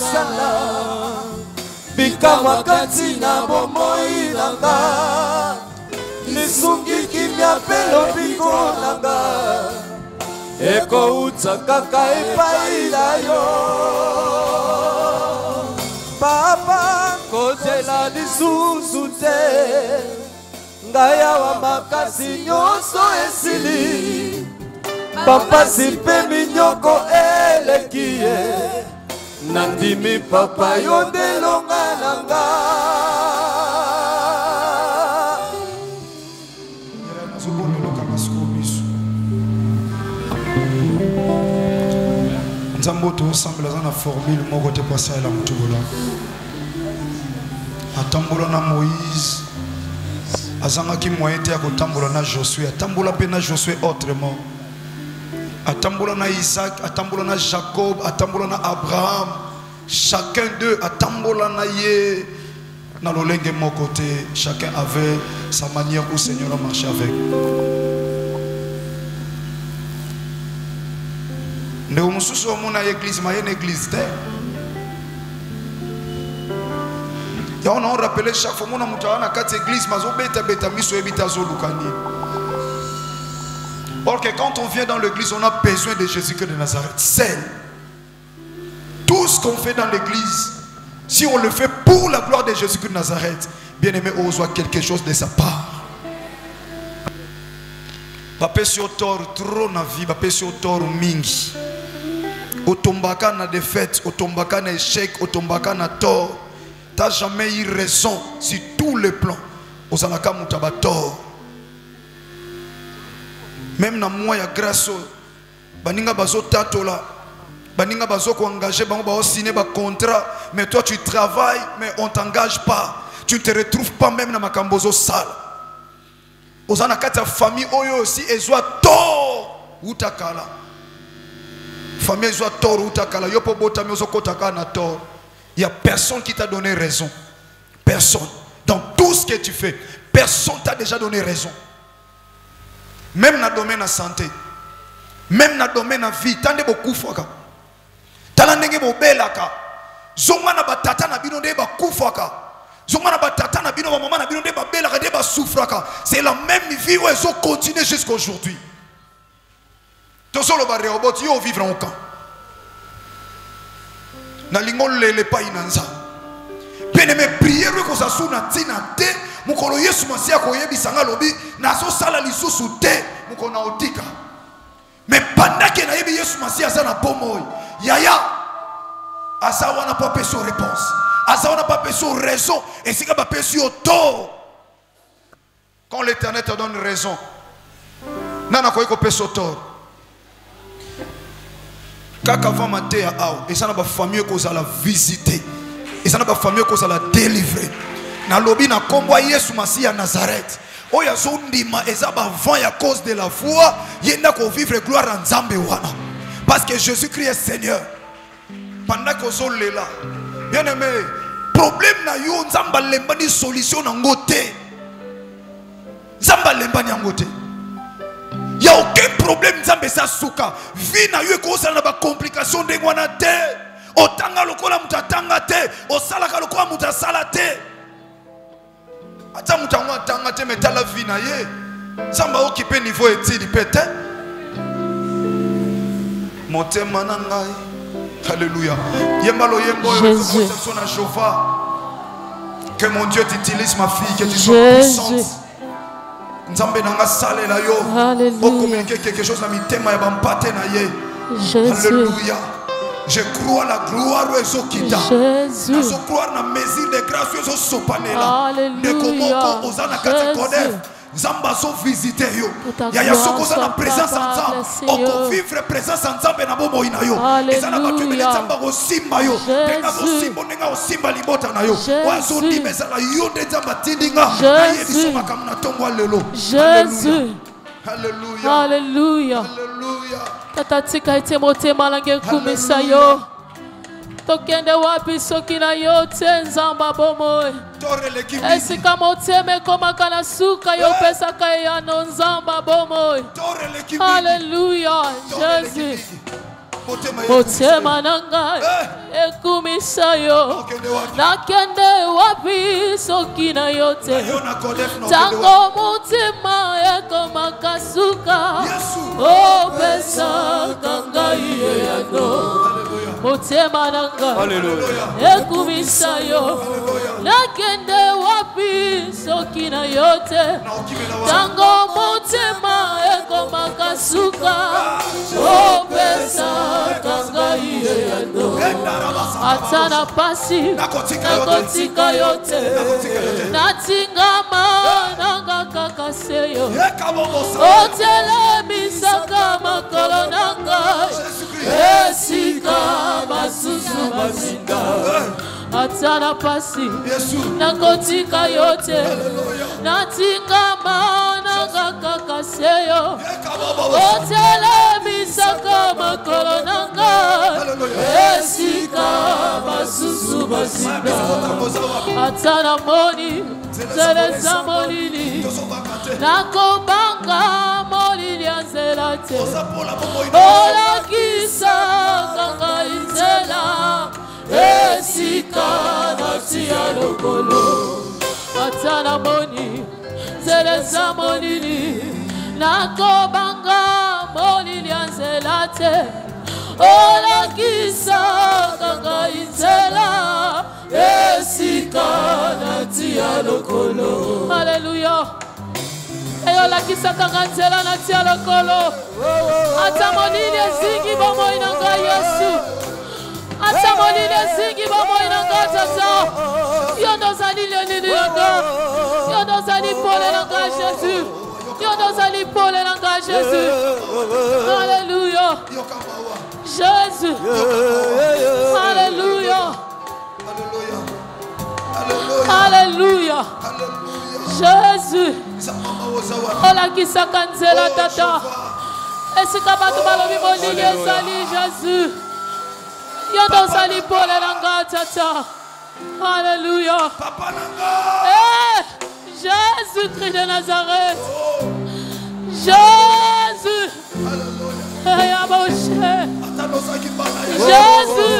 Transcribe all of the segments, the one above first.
osala bikamwa kati na bomoi nanga lisungi kimia pelo biko nanga ekouta kaka epai na yo papa kozela lisusu te ngai awa makasi nyonso esili papa sipe minyoko eleki ye nandimi papa yo ndelonga nanga Nzamboto semble dans la formule mon côté passé à la mutubola atambola na Moïse azanga ki moyen te akotambola na Josué atambola pe na Josué autrement atambola na Isaac atambola na Jacob atambola na Abraham chacun d'eux atambola na ye na lolenge mon côté chacun avait sa manière où Seigneur a marché avec. Ne umususu wa muna église ma une église te ya on a rappelé chaque fois muna mutawana kati église mazo beta miso ebita zo lukani. Or que quand on vient dans l'église on a besoin de Jésus-Christ de Nazareth seul. Tout ce qu'on fait dans l'église si on le fait pour la gloire de Jésus-Christ de Nazareth, bien aimé on reçoit quelque chose de sa part. Papa si autor trop na vie papa si autor mingi otombaka na défaite, otombaka na échec, otombaka na tort. T'as jamais eu raison sur tous les plans. Ozalaka mutaba tort. Même na moi ya grâce baninga bazo tatola, baninga bazo ko engager bango ba signer ba contrat, mais toi tu travailles mais on t'engage pas. Tu ne te retrouves pas même na makambozo sale. Ozana kata famille oyo aussi ezwa tort utakala. Famille soit tort ou takala yopo botami ozokotaka na tort. Il y a personne qui t'a donné raison. Personne. Dans tout ce que tu fais, personne t'a déjà donné raison. Même dans le domaine de la santé, même dans le domaine de la vie, t'as beaucoup faka. T'as l'année bobelaka. Zongana batata na bino de ba kufaka. Zongana batata na bino maman na bino de ba belaka de ba souffraka. C'est la même vie où ils ont continué jusqu'à aujourd'hui. Tosolo ba robot yo vivre en camp. Na lingol le pa inanza. Bien aimé prier ko sa suna tina te mukolo Yesu masia ko yebisanga lobi na so sala lisusu te mukona otika. Mais pendant que na yebi Yesu masia za na pomoy yaya asa wana pas peso réponse. Asa wana pas peso raison et sika ba peso tort. Quand l'Éternel te donne raison nana ko iko peso tort. Kaka va mater à Ao et ça n'a pas famille qu'on a la visiter et ça n'a pas famille qu'on a la délivrer na lobi na kombo Yesu Masiya Nazareth oya zondima ezaba vent à cause de la foi yenda ko vivre gloire en Nzambe wana parce que Jésus-Christ est Seigneur pendant que zolé là bien aimé problème na yo Nzamba lemba ni solution na ngote Nzamba lemba ni ngote. Il n'y a aucun problème Nzambe sa souka. Vie na yo ko sala ba complication de ngwana te. Otanga lokola mutatanga te. Osalaka lokola mutasala te. Ata mutangwa tanga te metala vie na ye. Nzamba occupé niveau étude pete. Motema na ngai. Alléluia. Yembalo yembo yo na Jova. Que mon Dieu t'utilise ma fille, que tu sois puissante. Nzambe nanga sale la yo o communiquer quelque chose na mitema ya bampate na ye. Alléluia. Je crois la gloire ezokita. Je crois na mesure de grâce ezosopanela. De komoko ozana kati kodef. Nzamba so visiter yo. Ya ya soko za na présence ensemble. O vivre présence ensemble na bomo ina yo. Ezana ba tubele nzamba ko simba yo. Tenga ko simbo nenga o simba libota na yo. Wazo dimeza la yo de nzamba tindinga. Na yebiso makamuna tongwa lelo. Jésus. Alléluia. Alléluia. Alléluia. Tata tika ite motema lange kumisa yo. Tokende wapi soki na yo te Nzamba bomoe. Esika moteme koma kana suka yo pesaka ya no Nzamba bomoe. Alléluia. Jésus. Motema nanga ekumisa kumisa yo nakende wapi soki na yote tango mutima ekoma kasuka opesa kangai yano motema nanga ekumisa yo nakende wapi soki na yote tango mutima ekoma kasuka opesa kangai yano atana pasi nakotika yote natingama nanga kakaseyo otelemisa makolo nanga esika masusu mazinga atana pasi nakotika yote natingama nanga kakaseyo otelemisa makolo nanga esika masusu mazinga atana moni zeleza molili nakobanga molili anzela te olakisa kanga inzela esika natia lokolo atana moni zeleza molili nakobanga molili anzela te olakisa kanga inzela esika natia lokolo. Hallelujah. Olakisa kanga nzela natia lokolo. Ata molili ezingi bomo inanga Yesu. Ata molili ezingi bomo inanga tata. Yondo zali lelili yondo. Yondo zali pole nanga Jésus. Yondo zali pole nanga Jésus. Alléluia. Jésus. Alléluia. Alléluia. Jésus. Olakisa kanzela tata. Esika batu balobi molili ezali Jésus. Yondo zali pole nanga tata. Alléluia. Eh, Jésus-Christ de Nazareth. Jésus. Jésus.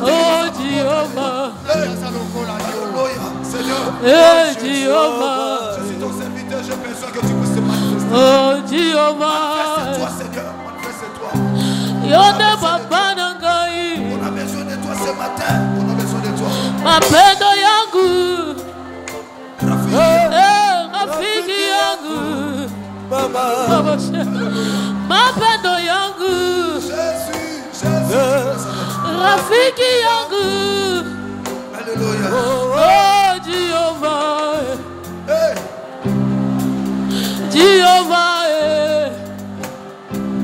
Oh Jéhovah. Eh Jéhovah. Je suis ton serviteur, j'ai besoin que tu puisses te manifester. Oh Jéhovah. Manifeste-toi Seigneur, manifeste-toi. Yonde papa nangai. On a besoin de toi ce matin, on a besoin de toi. Mapendo yangu. Rafiki yangu. Mapendo yangu. Jésus. Rafiki yangu. Alléluia. Oh Jéhovah. Hey. Jéhovah.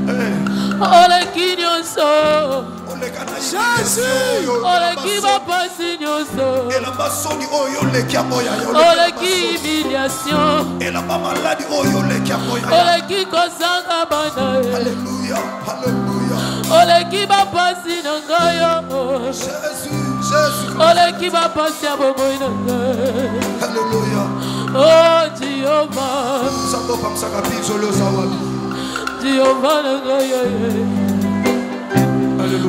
Hey. Oleki nyonso. Jésus. Oleki bapasi nyonso. Oleki humiliation. Oleki kozanga bana. Alléluia. Alléluia. Oleki bapasi nangayo. Jésus. Oleki bapasi ya bomoi nangayo. Alléluia. Oh Jéhovah. Jéhovah nangayo.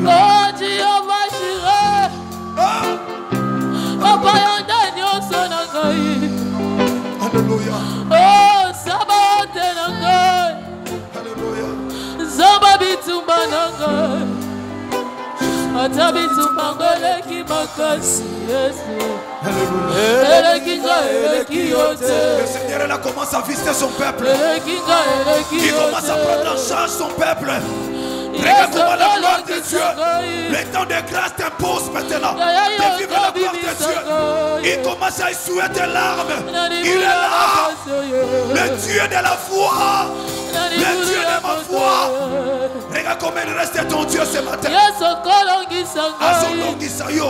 Oh Jéhovah Jireh. Papa yonde nyonso nangai. Alléluia. Oh Sabaoth nangai. Alléluia. Zamba bitumba nangai. Ata bitumba ngoleki makasi Yesu. Le Seigneur là commence à visiter son peuple. Il commence à prendre en charge son peuple. Regarde comment la gloire de Dieu, le temps de grâce t'impose maintenant de vivre la gloire de Dieu. Il commence à essuyer tes larmes. Il est là, le Dieu de la foi, le Dieu de ma foi. Regarde comment il reste ton Dieu ce matin. Azolongisa yo,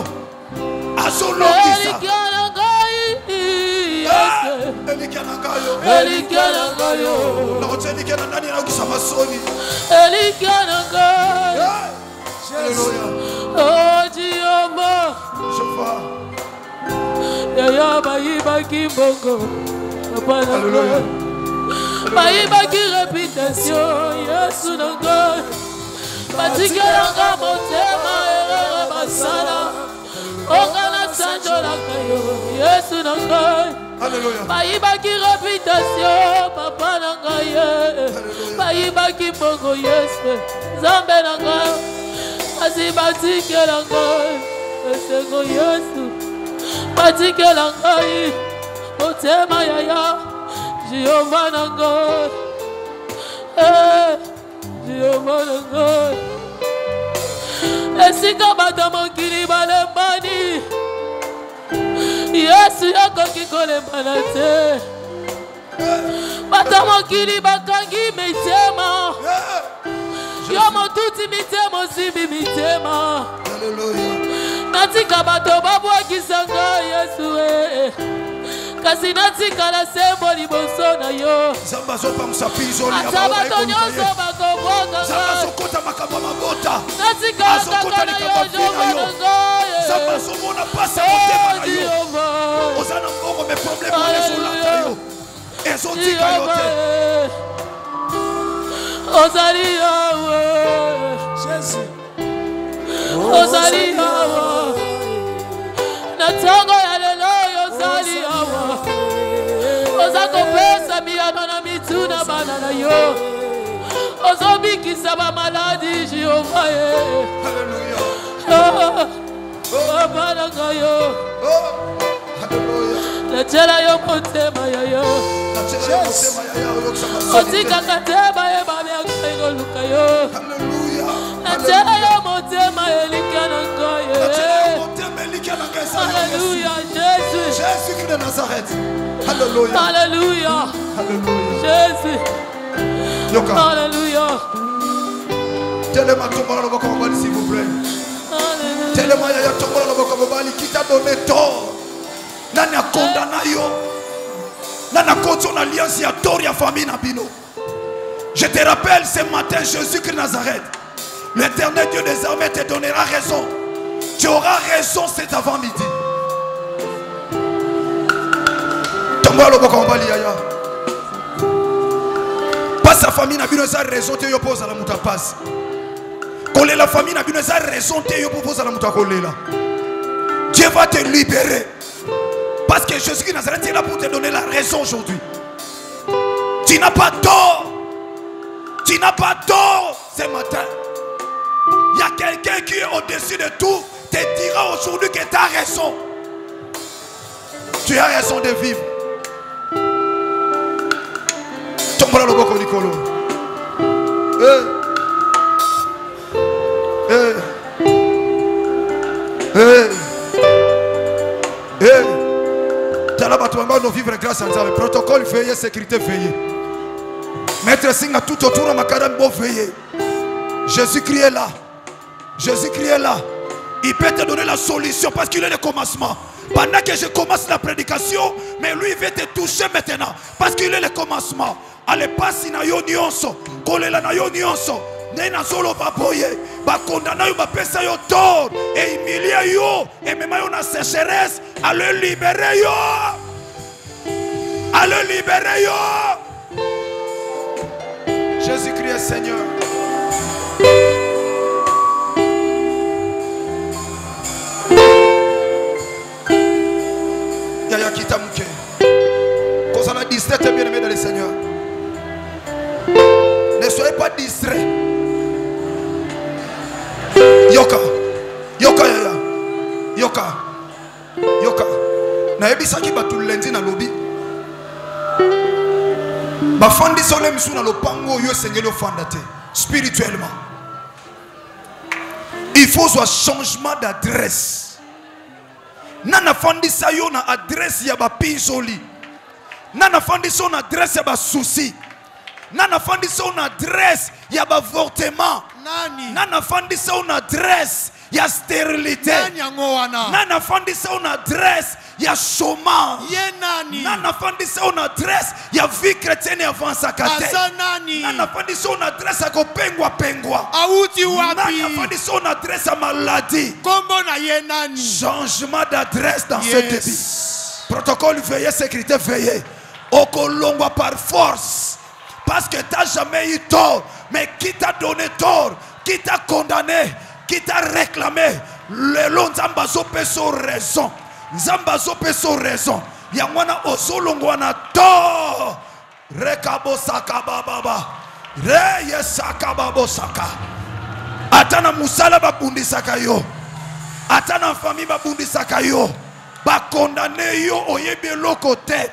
azolongisa. Oh Jéhovah. Yaya bayibaki mbongo. Bayibaki réputation. Yesu nango. Batikelanga motema. Yesu na ngai. Alléluia. Bayibaki réputation papa na ngai. Bayibaki mbongo Yesu. Nzambe na ngai. Kasi batikela ngai. Esengo Yesu. Batikela ngai. Motema yaya. Jehova na ngai. Jehova na ngai. Esika bato mokili balembani. Yesu yakoki kolembana te. Bato mokili bakangi mitema. Yo motuti mitema osimbi mitema. Natika bato babwakisa ngai Yesu. Kasi natika la sembo liboso na yo. Zamba zopa musapizoli ata bato nyonso bakobwaka Zamba zokota makambo mabota. Natika kaka na yo Jehova na ngai. Zamba zomona pasa motema na yo. Ozana mbongo me problème na ezolata yo. Ezotika yo te. Ozali yawe. Jésus. Ozali yawe. Natango ya lelo ozali yawe. Ozako pesa miyano na mituna bana na yo. Ozobikisa ba maladi Jehova. Alléluia. Baba na ngayo. Letela yo motema ya yo. Otika kateba e ba ya kairo luka yo. Alléluia. Letela yo motema elika na ngayo. Alléluia, Jésus. Jésus de Nazareth. Alléluia. Alléluia. Alléluia. Jésus. Yoka. Alléluia. Tellement tomber le bokobali s'il vous plaît. Tellement ya tomber le bokobali qui t'a donné tort. Nani a condamné yo. Nani a contre alliance ya tort ya famille na bino. Je te rappelle ce matin Jésus de Nazareth. L'Éternel Dieu des armées te donnera raison. Tu auras raison cet avant-midi. Tomba lo bokobali ya. Pas sa famille n'a pas raison de poser la muta passe. Coller la famille n'a pas raison de poser la muta coller là. Dieu va te libérer. Parce que Jésus de Nazareth est là pour te donner la raison aujourd'hui. Tu n'as pas tort. Tu n'as pas tort ce matin. Il y a quelqu'un qui est au-dessus de tout. Te dira aujourd'hui que tu as raison. Tu as raison de vivre. Tombola le boko Nicolo. Nous vivre grâce à Dieu. Protocole veillé, sécurité veillé. Maître Singh a tout autour de ma carême beau veillé. Jésus-Christ est là. Jésus-Christ est là. Il peut te donner la solution parce qu'il est le commencement. Pendant que je commence la prédication, mais lui il veut te toucher maintenant parce qu'il est le commencement. Allez passer na yo nyonso, kolela na yo nyonso. Nena solo baboye, ba condamner yo ba pesa yo tort et humilier yo et même yo na sécheresse, allez libérer yo. Allez libérer yo. Jésus-Christ est Seigneur. Yaya Kitamuke. Quand on a distrait, bien aimé dans le Seigneur. Ne soyez pas distraits. Yoka. Yoka yaya. Yoka. Yoka. Na ebisaki batu lundi na lobi. Bafandi sole misu na lopango yo sengeli ofanda te. Spirituellement. Il faut un changement d'adresse. Nana fandi sayo na adresse ya ba pinzoli. Nana fandi so na adresse ya ba souci. Nana fandi so na adresse ya ba avortement. Nana fandi so na adresse ya stérilité. Nana fandi so na adresse ya chômage. Nana fandi so na adresse ya vie chrétienne avant sa kate. Nana fandi so na adresse ya kopengwa pengwa. Nana fandi so na adresse ya maladie. Changement d'adresse dans ce début. Protocole veillé, sécurité veillé. Okolongwa par force. Parce que tu n'as jamais eu tort. Mais qui t'a donné tort? Qui t'a condamné? Qui t'a réclamé? Le long d'ambazo peut son raison. nzamba azopeso raison ya mwana ozolongwa na to rekabosaka bababa re yesaka babosaka atana musala babundisaka yo atana famille babundisaka yo bakondane yo oyebi eloko te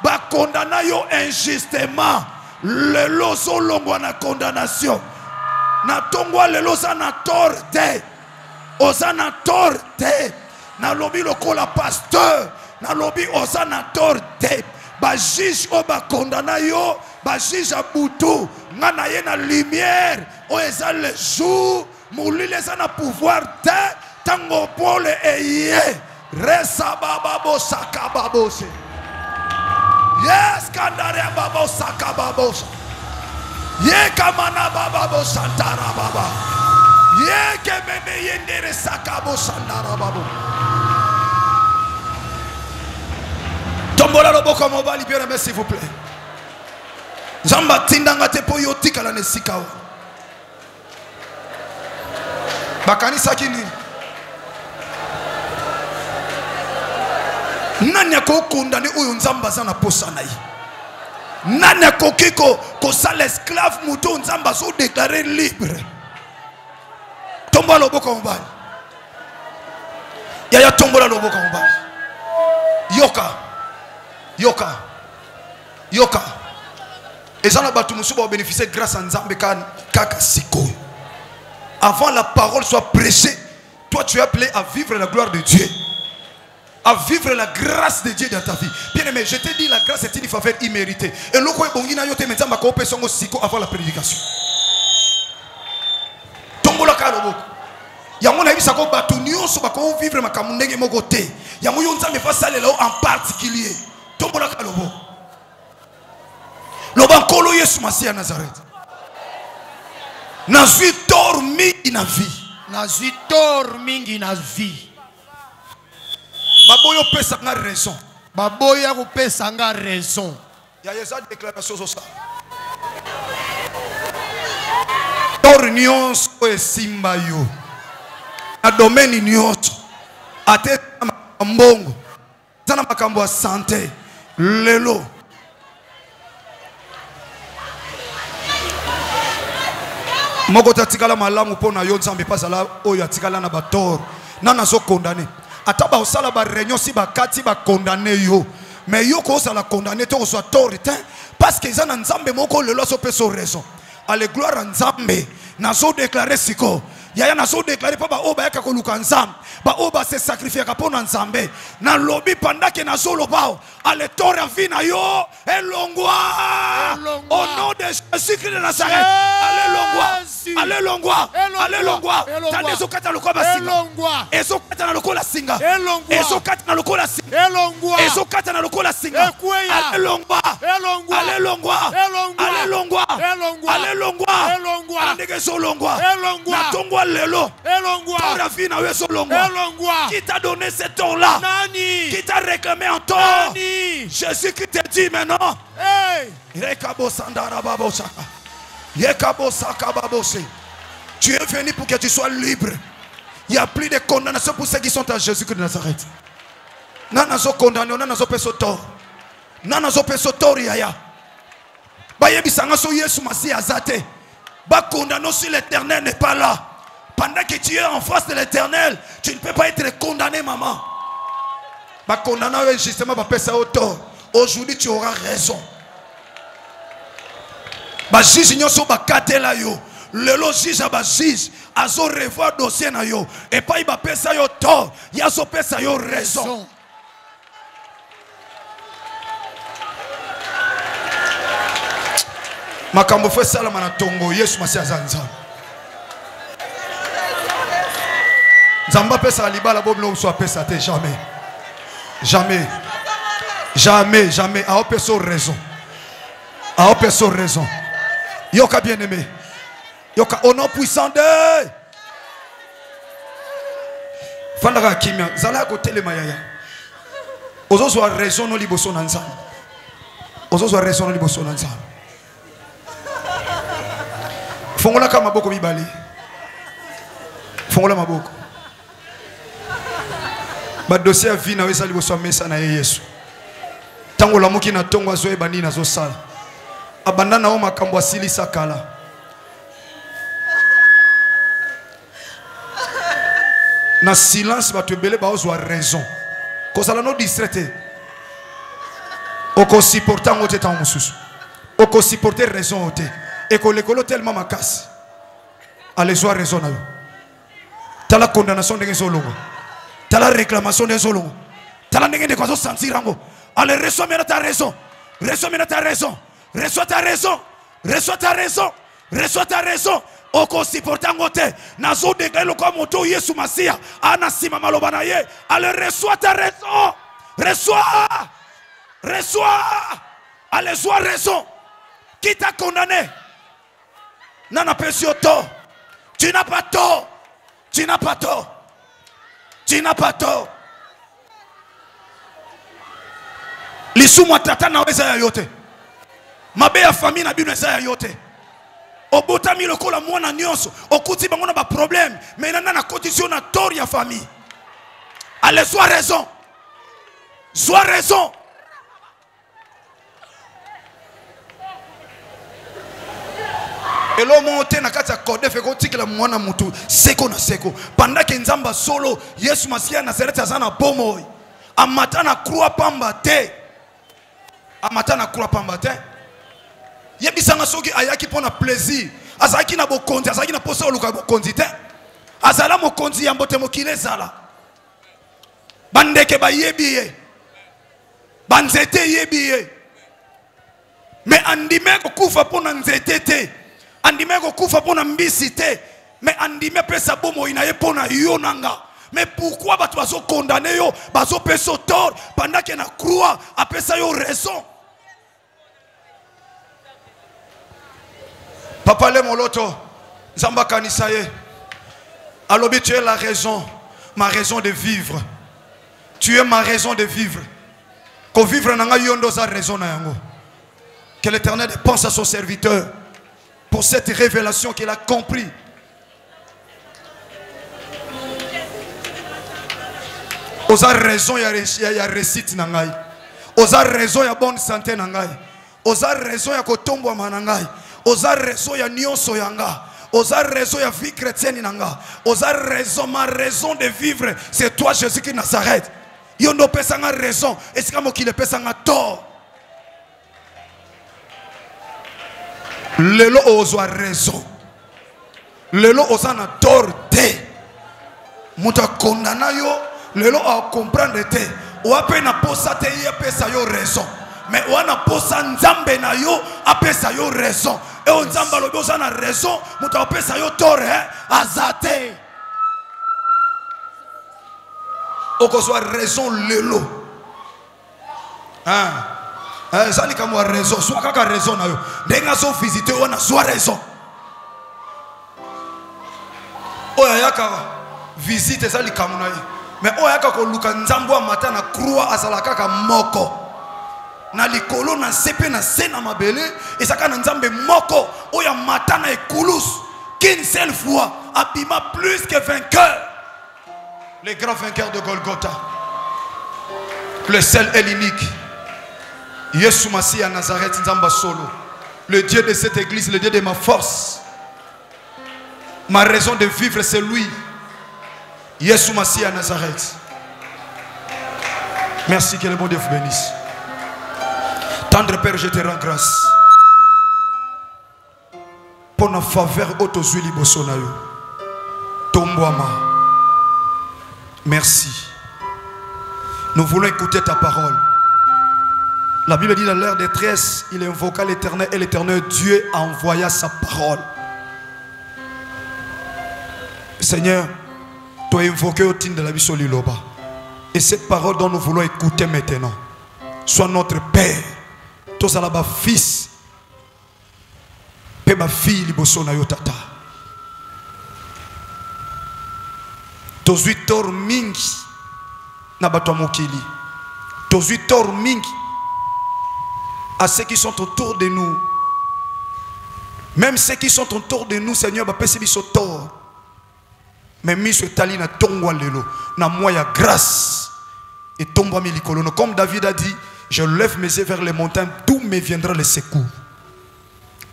bakondana yo injustement lelo ozolongwa na condamnation na tongwa lelo oza na tort te oza na tort te na lobi lokola pasteur na lobi oza na tort te ba juge o ba condamna yo ba juge a butu nga na ye na lumière o eza le jour molile eza na pouvoir te tango pole eye resa baba bosaka babose yes kandare baba saka babose ye kamana baba bosantara baba ye kemene yendere saka bosandara baba tombola loboko mobali bien aimé s'il vous plaît Zamba tindanga te po yotika la nesikawa bakanisa kini nani akokondane oyo nzamba za na posa na ye nani akokiko kosala esclave muto nzamba so déclarer libre tombola loboko mobali yaya tombola loboko mobali yoka yoka yoka ezana batu musuba ba bénéficier grâce à nzambe kaka siko avant la parole soit prêchée toi tu es appelé à vivre la gloire de Dieu à vivre la grâce de Dieu dans ta vie. Bien aimé, je te dis la grâce est une faveur imméritée. Et l'eau est bonne, yote maintenant ma coopération au siko avant la prédication. Tombola kalobo. Yango na bisa ko batu nyonso ba ko vivre ma kamundenge moko te. Yango yo nzambe fa sale là en particulier. Tombola kalobo. Loba nkolo Yesu Masia Nazareth. Nazui tor mingi na vie. Nazui tor mingi na vie. Baboyo pesa nga raison. Baboya ko pesa nga raison. Ya yesa déclaration ça. Tor nyonso esimba yo. Na domaine nyonso. Ate mbongo. Tana makambo ya santé. Lelo. Moko tatikala malamu pona yo nzambe pasala oyo atikala na bator. Nana zo condamné. Ataba osala ba réunion si ba kati ba condamné yo. Mais yo ko osala condamné to so autorité parce que ezana nzambe moko lelo so peso raison. Allez gloire à nzambe. Nazo déclarer siko. Yaya nazo déclarer pa ba oba yaka ko luka nzambe. Ba oba se sacrifier ka pona nzambe. Na lobi pendant que nazo lobao. Allez tore vina yo elongwa. Au nom de Jésus-Christ de Nazareth. Allez longwa. Allez longwa. Tande zo kata lokola basinga. Ezo kata na lokola singa. Ezo kata na lokola singa. Ezo kata na lokola singa. Allez longwa. Allez longwa. Allez longwa. Allez longwa. Ndeke so longwa. Na tongwa lelo. Tore vina yo so longwa. Qui t'a donné ce temps-là? Qui t'a réclamé en tort? Jésus qui te dit maintenant. Tu es venu pour que tu sois libre. Il n'y a plus de condamnation pour ceux qui sont à Jésus de Nazareth. Nanazo condamné, nanazo peso tort. Nanazo peso tort yaya. Bayebisanga so Yesu Masi azate. Ba condamné si l'Éternel n'est pas là. Pendant que tu es en face de l'Éternel, tu ne peux pas être condamné, maman. Ba condamné justement ba pesa au tort. Aujourd'hui tu auras raison. Ba juge nyoso ba katela yo. Lelo juge ba juge azo revoir dossier na yo. Et pas ba pesa yo tort. Ya so pesa yo raison. Makambo fe salama na tongo Yesu Masi azanza. Zamba pesa libala boblo so pesa te jamais. Jamais. Jamais, jamais. A personne raison. A personne raison. Yoka bien aimé. Yoka au nom puissant de. Fandaka kimia. Zala côté le mayaya. Ozo so raison no liboso nanza. Ozo so raison no liboso nanza. Fongola kama boko mibali. Fongola maboko. ba dossier vie na wesa liboso mesa na Yesu tango la muki na tongo azoe bandi na zo sala abanda na o makambo asili sakala na silence ba tebele ba ozwa raison kozala no distraité oko supporter ngote ta mususu oko supporter raison ote et que l'école tellement ma casse allez voir raison na yo t'as la condamnation de zolongo t'as la réclamation de zolongo t'as la ndenge de quoi sentir rango allez reçois maintenant ta raison reçois maintenant ta raison reçois ta raison reçois ta raison reçois ta raison oko supporter ngote nazo déclarer comme moto Yesu Masia ana sima maloba na ye allez reçois ta raison reçois reçois allez voir raison qui t'a condamné. Nana pesio tort. Tu n'as pas tort. Tu n'as pas tort. Tu n'as pas tort. Lisumwa tata na weza ya yote. Mabe ya famille na bino eza ya yote. Obotami lokola mwana nyonso. Okuti bango na ba problème. Mais nana na condition na tort ya famille. Allez, sois raison. Sois raison. Et l'homme monte na kati ya code fait que la mwana mutu seko na seko pendant que nzamba solo Yesu Masia na Nazareth azana bomo amata na croix pamba te amata na croix pamba te yebisanga soki ayaki pona plaisir azaki na bokonzi azaki na posa oluka bokonzi te azala mokonzi ya mbote mokile zala bandeke ba yebiye banzete yebiye mais andime ko kufa pona nzete te andime ko kufa pona mbisi te mais andime pesa bomo ina ye pona yo nanga mais pourquoi bato bazo condamner yo bazo pesa tort pendant que na croix apesa yo raison papa le moloto zamba kanisa ye alobi tu es la raison ma raison de vivre tu es ma raison de vivre ko vivre nanga yondo za raison na yango que l'Éternel pense à son serviteur pour cette révélation qu'il a compris. Osa raison ya réussite nangai. Osa raison ya bonne santé nangai. Osa raison ya kotombwa manangai. Osa raison ya nyonso yanga. Osa raison ya vie chrétienne nanga. Osa raison ma raison de vivre c'est toi Jésus qui Nazareth. Yondo pesanga raison et c'est comme qu'il pesanga tort. Lelo ozwa raison. Lelo ozana tort te. Muta kondana yo. Lelo a comprendre te. Oape na posa te ye pesa yo raison. Mais oana posa nzambe na yo apesa yo raison. Et on nzamba lobi ozana raison. Muta opesa yo tort azate. Okozwa raison lelo. Ça n'est qu'à moi raison. Soit qu'à raison. Dès que nous visiter, on a soit raison. Oyaka visite ça l'ika munaï. Mais oyaka ko luka nzambo matin na croix azalaka ka moko. Na likolo na sepe na sena mabele et ça ka nzambe moko oya matin na ekulus qu'une seule fois abima plus que vainqueur. Les grands vainqueurs de Golgotha. Le seul et l'unique. Yesu Masia Nazareth Nzamba Solo. Le Dieu de cette église, le Dieu de ma force. Ma raison de vivre c'est lui. Yesu Masia Nazareth. Merci que le bon Dieu vous bénisse. Tendre Père, je te rends grâce pour la faveur autozuili bosonayo. Tombouama. Merci. Nous voulons écouter ta parole. La Bible dit dans l'heure de détresse, il invoqua l'Éternel et l'Éternel Dieu envoya sa parole. Seigneur, tu as invoqué au titre de la vie sur l'Iloba. Et cette parole dont nous voulons écouter maintenant, soit notre Père, tous à la fils, ma fille, libosona yotata. Tous 8 heures mingi, nabato mokili. Tous 8 heures mingi. À ceux qui sont autour de nous, même ceux qui sont autour de nous, Seigneur, mais mis ce tali na tongwa lelo, na moya grâce, et tombe mi likolo. Comme David a dit, je lève mes yeux vers les montagnes, d'où me viendra le secours.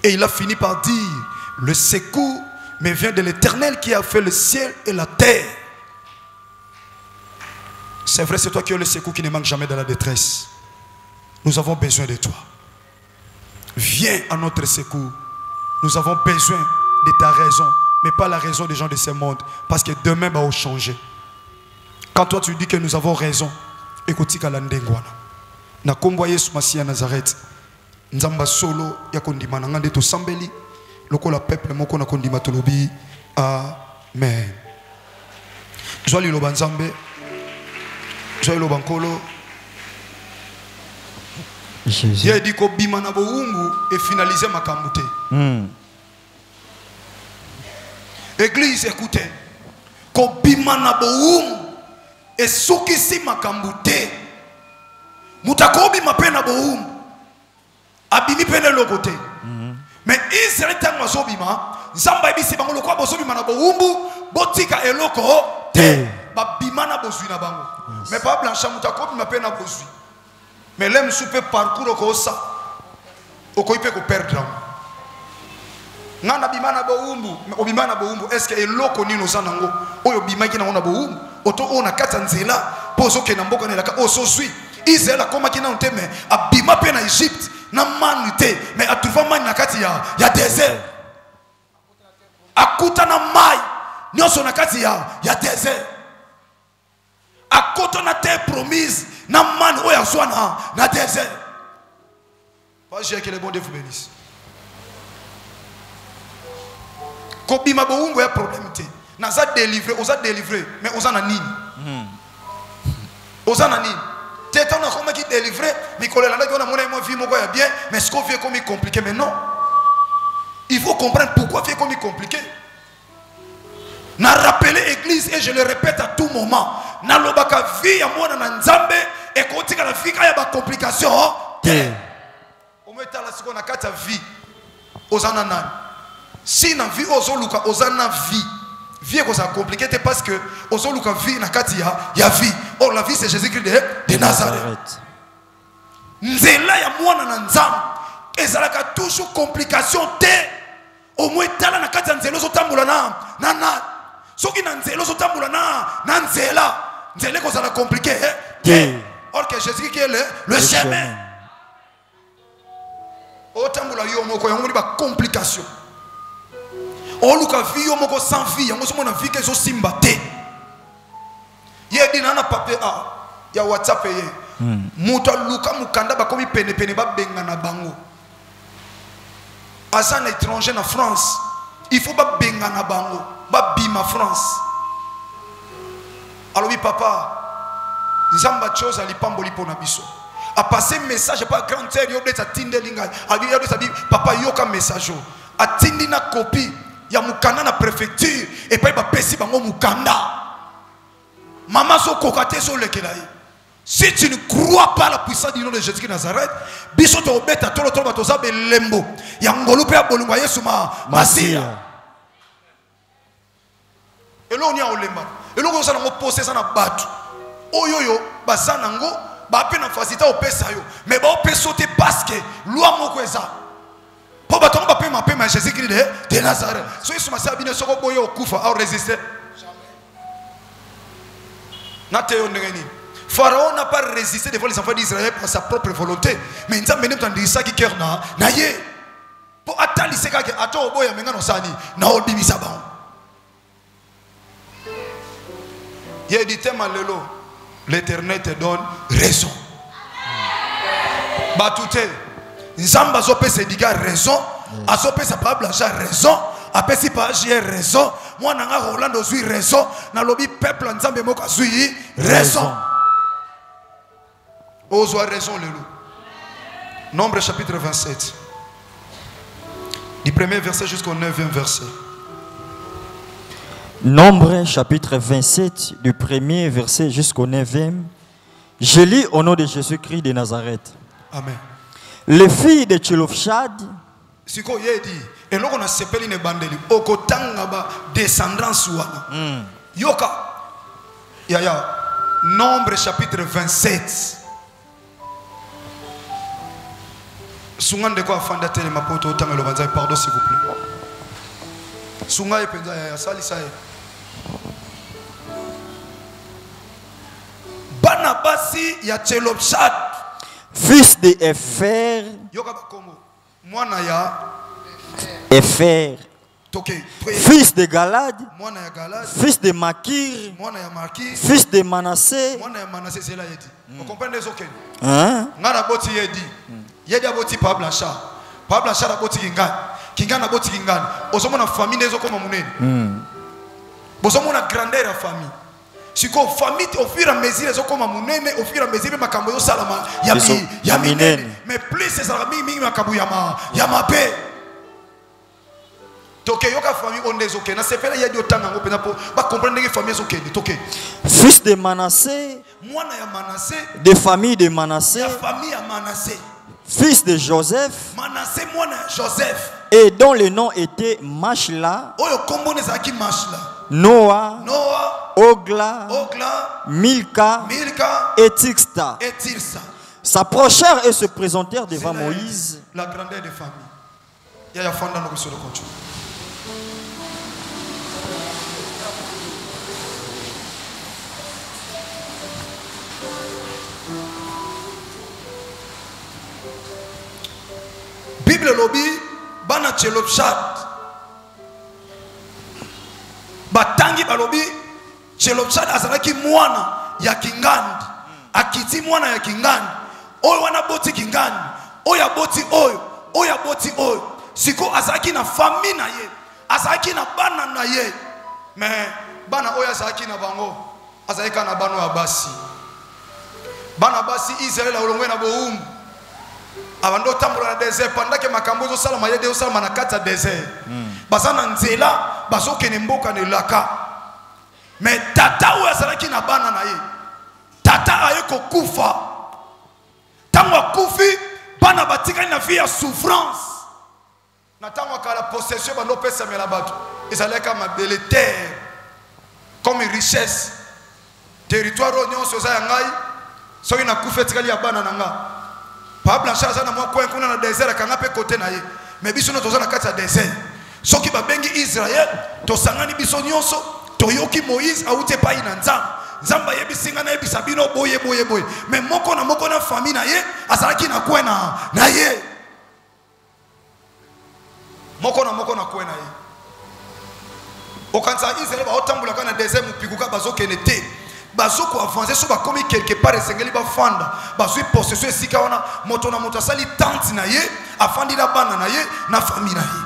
Et il a fini par dire, le secours me vient de l'Éternel qui a fait le ciel et la terre. C'est vrai, c'est toi qui as le secours qui ne manque jamais dans la détresse. Nous avons besoin de toi. Viens à notre secours. Nous avons besoin de ta raison, mais pas la raison des gens de ce monde. Parce que demain va changer. Quand toi tu dis que nous avons raison, écoute, na kombo Yesu Masia Nazareth. Nzamba solo ya kondima na ngande to sambeli lokola peuple moko na kondima tolobi amen. Joali lo banzambe, joali lo bankolo. Jésus. Il dit ko bima na boungu et finaliser makambo te. Église, écoutez. Ko bima na boungu et sukisi makambo te. Mutakobi mapena boungu. Abimi pene lokote. Mais Israël tang mazobima, Zamba ibisi bango lokwa bozobima na boumbu, botika eloko te. Ba bima na bozui na bango. Mais pas blancha mutakobi mapena bozui. Mais l'aime soupe parcours ko sa. Oko ipe ko perdre. Ngana bima na boumbu, obima na boumbu, est-ce que eloko nino sanango? Oyo bima ki na ona boumbu, oto ona kata nzela, pozo ke na mboka ne la ka ososui. Israël a koma ki na nteme, abima pe na Égypte. Na manité, mais à tout moment nakati ya désert. Akuta na mai, nyoso nakati ya désert. Akota na terre promise, na man oya zwana na désert. Pas j'ai que le bon Dieu vous bénisse. Kobima boungo ya problème té. Naza délivré, oza délivré, mais oza na nini? Oza na nini? On a comme qui délivré, mais on a vie bien, mais ce qu'on fait comme compliqué, mais non. Il faut comprendre pourquoi fait comme compliqué. Na rappelé l'église et je le répète à tout moment. Na lobaka vie ya mwana na nzambe et kotika la vie kaya ba complication. On met la seconde na kata vie. Ozana nan. Si na vie ozoluka ozana vie. Vie est compliqué parce que ozoluka vie na kati ya vie. Or la vie c'est Jésus-Christ de Nazareth. Nzela ya mwana na nzambe ezalaka toujours complication te. Au moins tala na kati ya nzela ozotambola na soki na nzela ozotambola na nzela nzela ko zala compliqué te. Or que Jésus qui est le chemin. Otambola yo moko yango ni ba complication. Oluka vie yo moko sans vie yango so mona vie ke zo simba te. Yedi na papier ya WhatsApp ye. Muto luka mukanda bakomi pene ba benga na bango. Asan étranger na France, il faut ba benga na bango, ba bima France. Alors oui papa, nzamba chose ali pamboli pona biso. A passer message pas grand terre yo de sa tindelinga. A yo de sa dit papa yoka message. A tindina copie ya mukanda na préfecture et pas ba pesi bango mukanda. Maman so kokate so lekelai. Si tu ne crois pas la puissance du nom de Jésus de Nazareth, biso to beta to to batoza belembo. Ya ngolu pe abolungwa Yesu Masia. Elo nya olemba. Elo ko sana ngo poser sana batu. Oyoyo bazana ngo ba pe na facilité o pesa yo. Mais ba o peso te parce que loi moko eza. Po batongo ba pe ma Jésus de Nazareth. So Yesu Masia bine soko boyo okufa au résister. Pharaon n'a pas résisté devant les enfants d'Israël par sa propre volonté. Mais il a mené dans le sac qui cœur na ye. Pour attendre les sacs qui attend au boy à mengan osani na olbimi saban. Il dit malelo, l'Éternel te donne raison. Batouté, Nzamba zope se diga raison, azope sa parole a raison. Après si pas j'ai raison, moi nanga Rolando suis raison, na lobi peuple nzambe moka suis raison. Ozoa raison le loup. Nombre chapitre 27. Du premier verset jusqu'au 9e verset. Nombre chapitre 27 du premier verset jusqu'au 9e. Je lis au nom de Jésus-Christ de Nazareth. Amen. Les filles de Tchelofchad. Siko yedi et là on a sepeli ne bandeli okotanga ba descendance wana yoka ya Nombre chapitre 27. Sunga ndeko afanda tele mapoto otanga lobanza pardon s'il vous plaît. Sunga epenza ya salisa ye. Bana basi ya Tselopshad, fils de Epher, yoka bakombo mwana ya Epher, fils de Galad, mwana ya Galad, fils de Makir, mwana ya Makir, fils de Manassé, mwana ya Manassé c'est là yedi. Vous comprenez les okeni? hein? Ngana boti yedi. Yedi aboti pa Blanchard. Pa Blanchard aboti Kingani. Kingani aboti Kingani. Ozomona famille nezo koma munene. Bozomona grandeur ya famille. Siko famille au fur et à mesure ezo koma munene, au fur et à mesure makambo yo salama ya minene. Mais plus c'est ça mingi makambo ya mabe. Toke yoka famille on des okena c'est fait yedi otanga ngo pena po ba comprendre que famille okeni toke. Fils de Manassé, Mwana ya Manassé, de famille de Manassé, ya famille ya Manassé. fils de Joseph, Manassé mwana ya Joseph. et dont le nom était Machla, Oyo kombo nezaki Machla. Noah, Noah, Ogla, Ogla, Milka Milka et Tixta, et Tirsa. s'approchèrent et se présentèrent devant Moïse. La grandeur des familles. Il y a fondé dans le sur le contrôle. Bible lobby bana Tselopshad batangi balobi Tselopshad azalaki mwana ya Kingani akiti mwana ya Kingani oyo wana boti Kingani oyo boti oyo boti oyo siko azalaki na famille na ye azalaki na bana na ye mais bana oyo azalaki na bango azalaki na bano ya basi bana basi Israël olongwe na boum abando tambola na désert pendant que makambo zo sala mayede zo sala na kati ya désert bazana nzela bazokene mboka ne laka mais tata oyo azalaki na bana na ye tata aye kokufa tango akufi bana batikali na vie ya souffrance na tango akala possession bando pesa mela bato ezalaki mabele terre comme richesse territoire nyonso za ngai soki na kufa etikali ya bana na nga Pa Blanchard azana mwa coin kuna na désert akanga pe côté na ye mais biso no tozana kati ya désert soki babengi Israël to sangani biso nyonso toyoki Moïse aute pa ina nzamba yebisinga na yebisa bino boye mais moko na famille na ye azalaki na coin na ye moko na coin na ye okanza Israël ba otambola kana désert mupikuka bazokene te bazoko avancer so ba komi quelque part esengeli ba fanda bazui possession esika wana moto na moto asali tante na ye afandi na bana na ye na famille na ye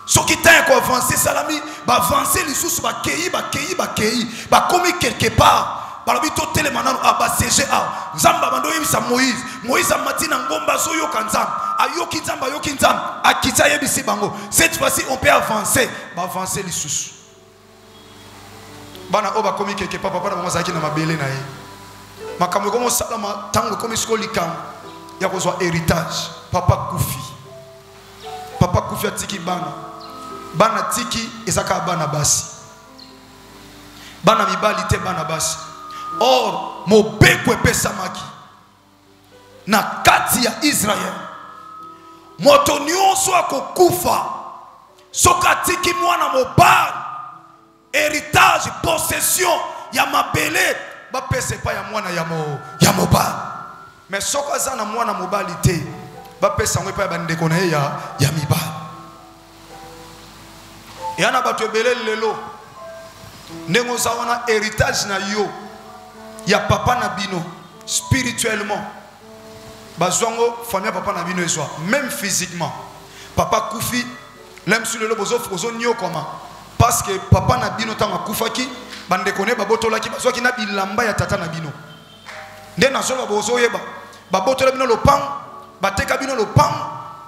soki tan ko avancer salami ba avancer lisusu ba kei ba komi quelque part balobi to telema nano aba siège a nzamba bando yebisa Moïse amati na ngomba so yoka nzamba ayoki nzamba akita yebisi bango cette fois-ci on peut avancer ba avancer lisusu bana oba komi quelque part papa na bango zaki na mabele na ye makambo komo salama tango komi skoli kam ya kozwa héritage papa kufi atiki bana tiki ezaka bana basi bana mibali te bana basi or mobeko epesamaki na kati ya Israël moto nyonso akokufa soki atiki mwana mobali héritage possession ya mabele bapese pa ya mwana ya mobali mais soko azana mwana mobali te bapesa ngwe pa ya bandeko na ye ya mibali yana bato ebele lelo ndenge oza wana héritage na yo ya papa na bino spirituellement bazwango famille ya papa na bino ezwa même physiquement papa kufi lem sur lelo bozo nyokoma parce que papa na bino tanga kufaki bande kone babotolaki bazwaki na bilamba ya tata na bino nde nazoba bozo yeba babotola bino lopang bateka bino lopang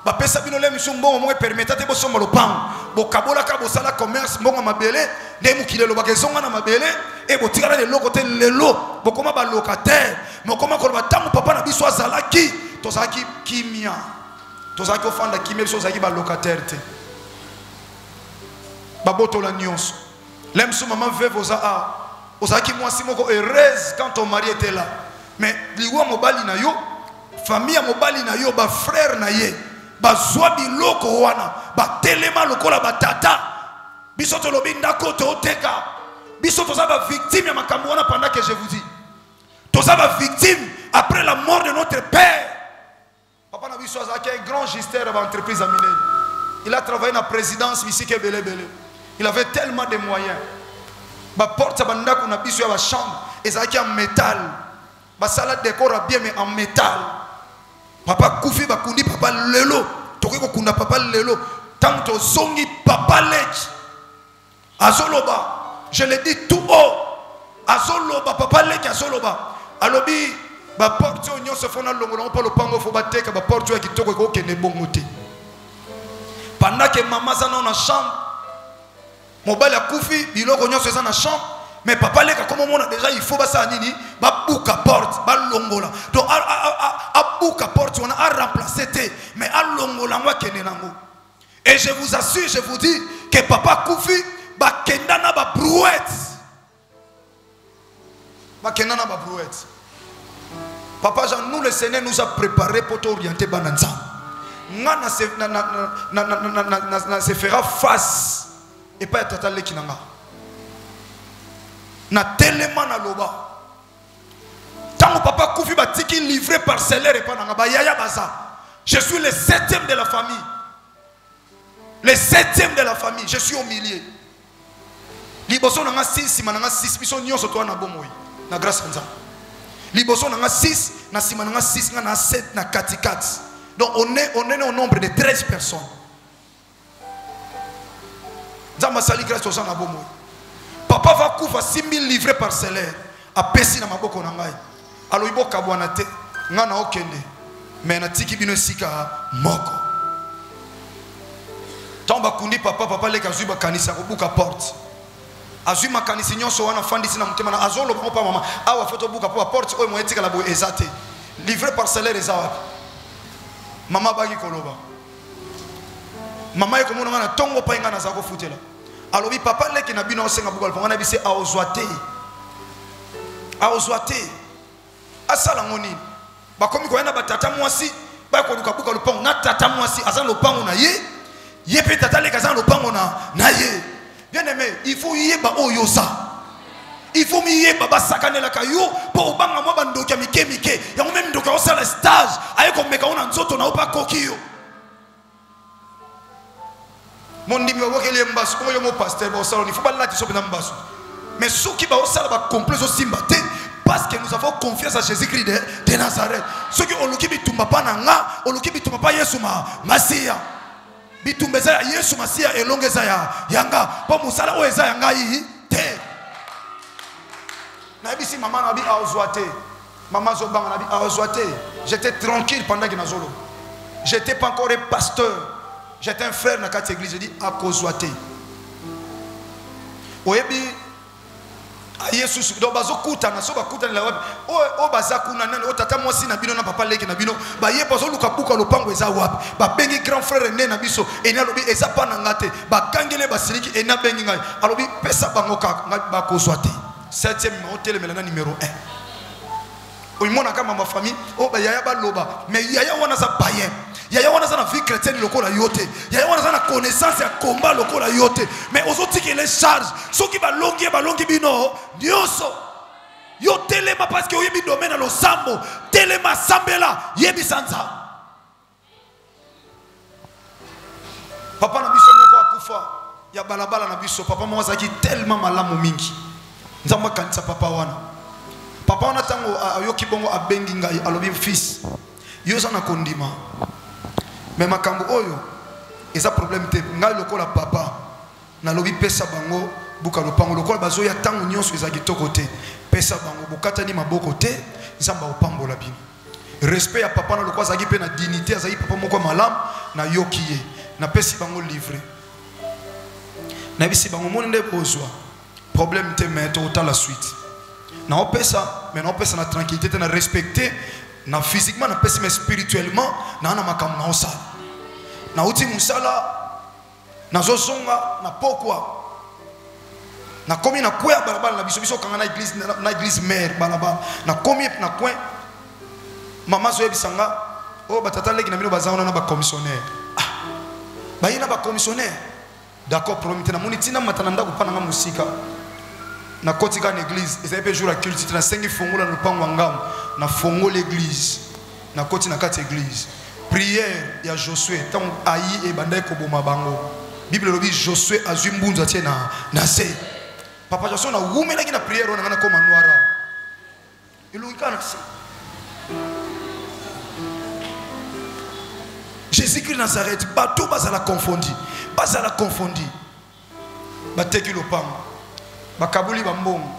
bapesa bino le miso mbongo mo permettre te bosomba lopang bokabola ka bosala commerce mbongo mabele nde mukile lo bakezonga na mabele e botikala le loko te lelo bokoma ba locataire mokoma ko batango papa na biso azalaki tozaki kimia tozaki ofanda kimia biso zaki ba locataire te babotola nyonso lemso mama veuve oza a ozaki mwasi moko heureuse quand ton mari était là. Mais liwa mobali na yo, famille mobali na yo, ba frère na ye, ba zwa biloko wana, ba telema lokola ba tata. Biso to lobi ndako to teka. Biso to za ba victime ya makambo wana pendant que je vous dis. To za ba victime après la mort de notre père. Papa na biso azaki un grand gestionnaire de l'entreprise à Minene. Il a travaillé dans la présidence ici que belé belé. Il avait tellement de moyens. Ba porte ba ndako na biso ya ba chambre, ezaki en métal. Ba sala décor bien mais en métal. Papa koufi ba kundi papa lelo. Toki ko kunda papa lelo. Tant to zongi papa leki. Azoloba, je le dis tout haut. Azoloba papa leki azoloba. Alobi ba porte o nyonso fona longola pa lo pango fo bateka ba porte ya kitoko ko kende bongote. Pendant que maman za na chambre, mobile a koufi biloko nyonso za na chambre, mais papa leka comme on a déjà il faut ba sa nini ba bouka porte ba longola. Donc a bouka porte on a remplacé té mais a longola ngwa kende nango. Et je vous assure, je vous dis que papa koufi ba kenda na ba brouette. Ba kenda na ba brouette. Papa Jean, nous le Seigneur nous a préparé pour t'orienter Bananza. Ngana se fera face et pas être tata kinanga. Na tellement na loba. Tant papa koufi ba tiki livré parcellaire et pas nanga ba yaya baza. Je suis le 7e de la famille. Le 7e de la famille, je suis au milieu. Liboso nanga 6, sima nanga 6, biso nyonso to na bomoi. Na grâce à Nzambe. Liboso nanga 6, na sima nanga 6, na 7, na 4. Donc on est au nombre de 13 personnes. Nzambe sali grâce aux gens na bomoi. Papa va koufa 6 000 livrés parcellaires. A pesi na maboko na ngai. Alo ibo kabwana te, nga na okende. Mais na tiki bino sika moko. Tamba kundi papa leka zuba kanisa ko buka porte. Azui makanisi nyonso wana fandisi na mutema na azolo pa mama awa photo buka po porte o mo etika la bo ezate livré parcellaire ezawa mama bagi koloba mama eko mona na tongo pa inga na zako futela alobi papa leki na bino osenga buka pa wana bise aozwate asala ngoni bakomi ko yana batata mwasi ba ko luka buka lupango na tata mwasi azana lupango na ye pe tata leka azana lupango na ye. Bien aimé, il faut y aller au yosa. Il faut y aller baba sakane la kayo pour banga moi bandoka mike. Ya même ndoka au sala stage aye ko meka ona nzoto na opa kokio. Mon ndimi wa kele mbasu ko yo mo pasteur ba sala ni faut pas la tiso na mbasu. Mais ceux qui ba au sala ba complet au simbate parce que nous avons confiance à Jésus-Christ de Nazareth. Ceux qui oluki bitumba pa nanga, oluki bitumba pa Yesu Masia. Bitumbeza ya Yesu Masia elongeza ya yanga po musala o eza yanga yi te na bisi mama na bi aozwate mama zo banga na bi aozwate. J'étais tranquille pendant que nazolo. J'étais pas encore un pasteur, j'étais un frère na quatre église. Je dis akozwate oyebi Yesu do bazokuta na so bakuta na wapi o bazakuna nani o tata mwasi na bino na papa leki na bino ba ye bazo luka buka lopango eza wapi ba bengi grand frère ne na biso ena lobi eza pa na ngate ba kangele basiliki ena bengi ngai alobi pesa bango ka ba kozwate 7e hôtel melana numéro 1 o imona kama ma famille o ba yaya ba loba mais yaya wana za païen yaya wana za na vie chrétienne lokola yote yaya wana za na connaissance ya combat lokola yote mais ozoti que les charges soki ba longi bino dioso yo telema parce que oyebi domaine na losambo telema sambela yebi sanza papa na biso moko akufa ya balabala na biso papa mo azaki tellement malamu mingi nzamba kanisa papa wana tango ayoki bongo abengi ngai alobi fils yo za na kondima mais makambo oyo eza problème te ngai lokola papa na lobi pesa bango buka lopango lokola bazo ya tango nyonso eza kitoko te pesa bango bukata ni maboko te nzamba opambola bino respect ya papa na lokola zaki pe na dignité azaki papa moko malamu na yokiye na pesi bango livré na bisi bango monde bozwa problème te mais to ta la suite na opesa mais na opesa na tranquillité te na respecter na physiquement na pesi mais spirituellement na makambo na osala na uti musala na zozonga na pokwa na komi na kwea balabala na biso biso kanga na église mère balabala na komi na coin maman zo yebisanga oh batata leki na bino bazana na ba commissionnaire bayina ba commissionnaire d'accord promité na moni tina matana ndako pananga musika na kotika na église ezali pe jour à culte na sengi fongola no pango ngam na fongo l'église na koti na kati église prière ya Josué tant ayi e bandai ko boma bango Bible lobi Josué azwi mbunzu atie na se papa Josué na wumela ki na prière on ngana ko manuara ilungikana se Jésus-Christ Nazareth bato bazala confondi bateki lopango bakabuli bambongo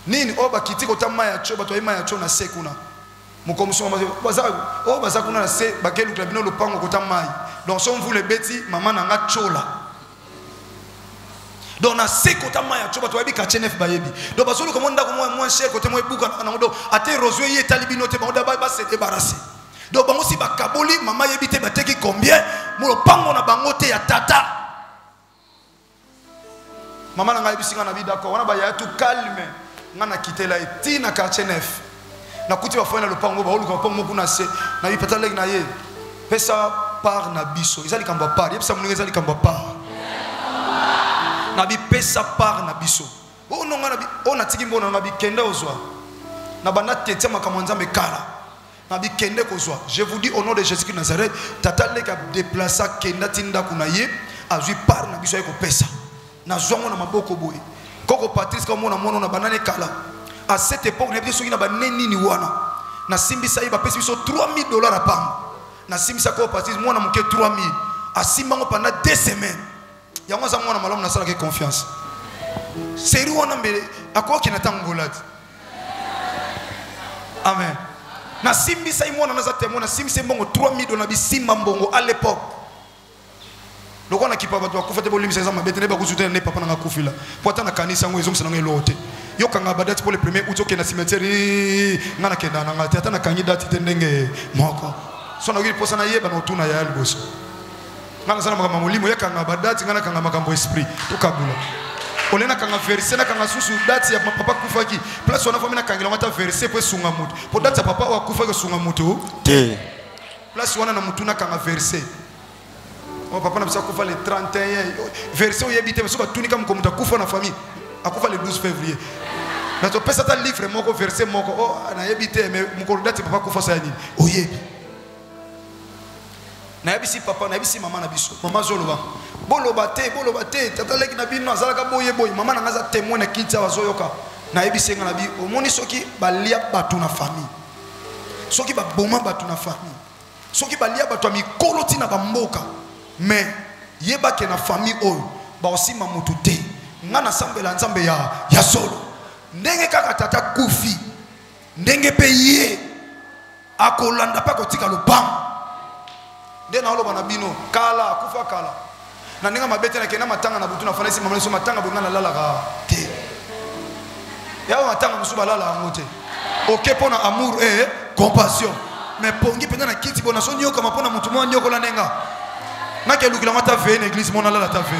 nini o bakiti ko tama ya cho bato ima ya cho na sekuna mukomuso baza kuna na se bakelu klabino lopango ko tama donc son vous les bêtis maman nanga chola donc na se ko tama ya cho bato babi ka chenef bayebi donc basolo komonda ko moins cher côté moi buka na ndo ate rozo ye talibino te ba ba se débarrasser donc bango si bakaboli maman yebi te bateki combien mo lopango na bango te ya tata maman nanga yebisinga na bi d'accord wana ba ya tout calme ngana kitela etina quartier neuf na kuti ba fona lopango ba oluka pango kuna se na bi patala na ye pesa par na biso ezali kamba par yebisa munenge ezali kamba par na bi pesa par na biso o no ngana bi ona tiki mbona na bi kenda ozwa na banda tetia makamwanza mekala na bi kende kozwa je vous dis au nom de Jésus-Christ Nazareth tata leka déplacer kenda tinda kuna ye azwi par na biso yeko pesa na zongo na maboko boye koko Patrice comme on a mono na banane kala à cette époque n'était soki na baneni ni wana na simbisa iba pesi biso $3000 à pam na simbisa ko Patrice mwana muke 3000 a simbango pendant 2 semaines yango za mwana malamu na sala ke confiance seri wana mbele akoki na tangolati amen na simbisa imwana na za temo na simbisa mbongo $3000 na bisimba mbongo à l'époque loko na kipa bato akufa te bolimi seza mabete ne ba kuzuta ne papa na kufila pota na kanisa ngo ezomisa na lote yo kanga badati pour le premier uto ke na cimetière ngana kenda na ngati ata na kangi dati te ndenge moko so na gili posa na yeba na tuna ya liboso ngana sana makambo molimo ya kanga badati ngana kanga makambo esprit to kabula olena kanga verset na kanga susu dati ya papa kufa ki place wana famina kangila ngata verset pour sunga mutu po dati ya papa wa kufa ke sunga mutu te place wana na mutu na kanga verset oh papa na bisa kufa le 31 verset où yebite so batunika mukomuta kufa na famille akufa le 12 février na to pesa ta livre moko verset moko oh na yebite mais mukolodati papa kufa sa nini oyebi na yebisi papa na yebisi mama na biso mama zoloba boloba te tata leki na bino azalaka boye mama na ngaza témoin na kitsa wazoyoka na yebisi nga na bi omoni soki balia batu na famille soki ba boma batu na famille soki balia batu mikolo tina bamboka mais yeba ke na famille oyo ba osima mutu te ngana sambela nzambe ya solo ndenge kaka tata kufi ndenge pe ye akolanda pa kotika lopam nde na oloba na bino kala kufa kala na ndenge mabete na kena matanga na butu na fanesi mamaleso matanga bongana lala te ya matanga musuba lala ngote OK pona amour et compassion mais pongi pena na kiti bona so nyoka mapona mutu mo nyokola nenga na ke lukila mata ve na église mona la ta ve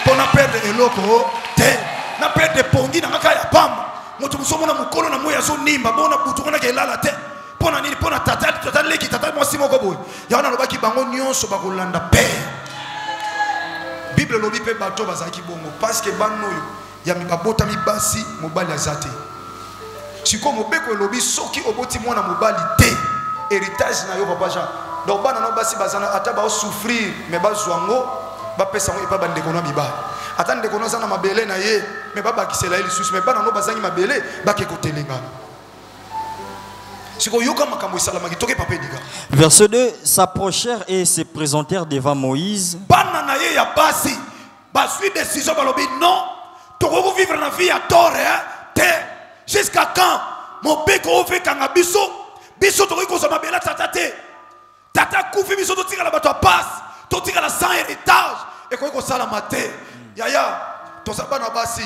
pona perdre eloko te na perdre pongi na ngaka ya pamba mutu musomo na mukolo na moya so nimba bona butu kona ke lala te pona nini pona tata leki tata mo simo ko boy ya na lobaki bango nyonso bakolanda pe Bible lobi pe bato bazaki bongo parce que banoyo ya mibabota mibasi mobali azate siko mobeko lobi soki oboti mwana mobali te héritage na yo papa Jean donc bana no basi bazana ata ba souffrir mais bazwango ba pesa ngo ipaba ndeko na mibali ata ndeko no zana mabele na ye mais baba kisela ili susu mais bana no bazangi mabele bake kotelengana siko yoka makambo salama kitoke papa diga. Verset 2, s'approchèrent et se présentèrent devant Moïse. Bana na ye ya basi ba suite décision ba lobi non to ko vivre na vie à tort te jusqu'à quand mon beko fait kanga biso to ko zama bela tata kufi biso to tika la bato passe to tika la sans héritage et ko sala maté yaya to sabana basi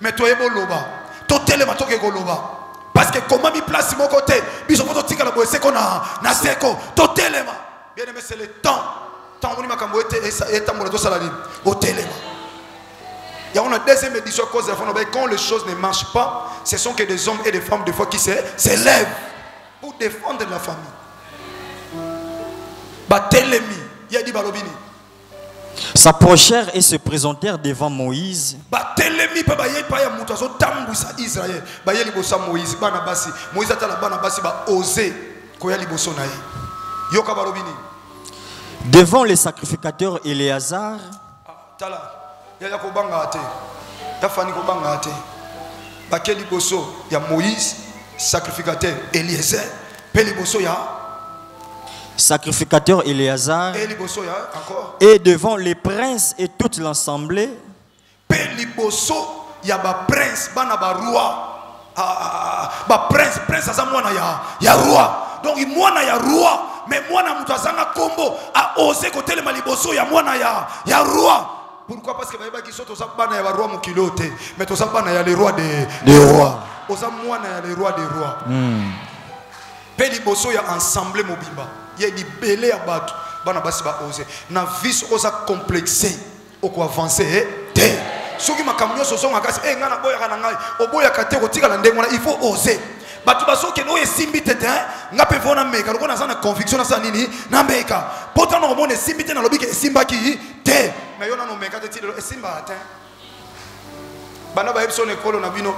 mais to yebo loba to telema to ke ko loba parce que comment mi place mon côté biso to tika la boye seko na seko to telema bien aimé c'est le temps on y makambo ete tambola to salali o telema Il y a une deuxième édition à cause de la femme. Quand les choses ne marchent pas, ce sont que des hommes et des femmes des fois qui s'élèvent pour défendre la famille. S'approchèrent et se présentèrent devant Moïse. Devant les sacrificateurs Éléazar sacrificateur Éléazar et devant les princes et toute l'assemblée. Donc il mwana ya roi, mais mwana mutu azanga kombo a osé côté le maliboso ya mwana ya roi. Pourquoi? Parce que baïba qui sont aux abana ya roi mukilote, mais aux abana ya les rois des rois. Aux amwana ya les rois des rois. Pe liboso ya ensemble mobimba. Il y a des belé à battre. Bana basi ba osé. Na vis osa complexé au ko avancer té. Soki makamyo so songa kasi ngana boya kana ngai oboya kate ko tika la ndengona il faut oser. Batu baso ke no esimbi tete ngape vona meka lokona sana conviction na sana nini na meka potano ko mona esimbi te na lobi ke esimba ki te na yona no meka te tilo esimba te bana ba ebso ne kolo na bino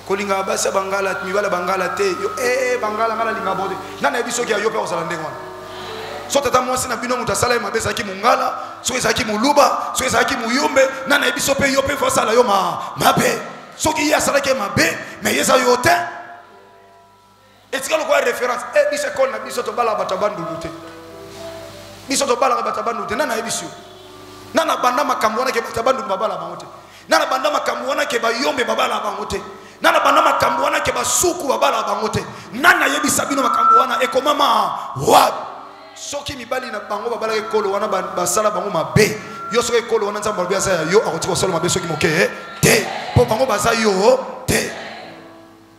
kolinga basi bangala mibala bangala te yo bangala ngala linga bode na ebiso ke ayope osala ndengona so tata mwasi na bino mutasala mabesa ki mungala so ezaki muluba so ezaki muyumbe na ebiso pe yope fosala yo mabe so ki ya sala ke mabe mais yesa yo te. Est-ce que vous avez référence? Eh, biso kol na biso to bala batabandu lute. Biso to bala batabandu lute. Nana ebiso. Nana banda makamwana ke batabandu babala bangote. Nana banda makamwana ke bayombe babala bangote. Nana banda makamwana ke basuku babala bangote. Nana yebisa bino makamwana eko mama wa. Soki mibali na bango babala ke kolo wana basala bango mabe. Yo soki kolo wana nzamba biasa yo akoti ko solo mabe soki moke te. Po bango basa yo te.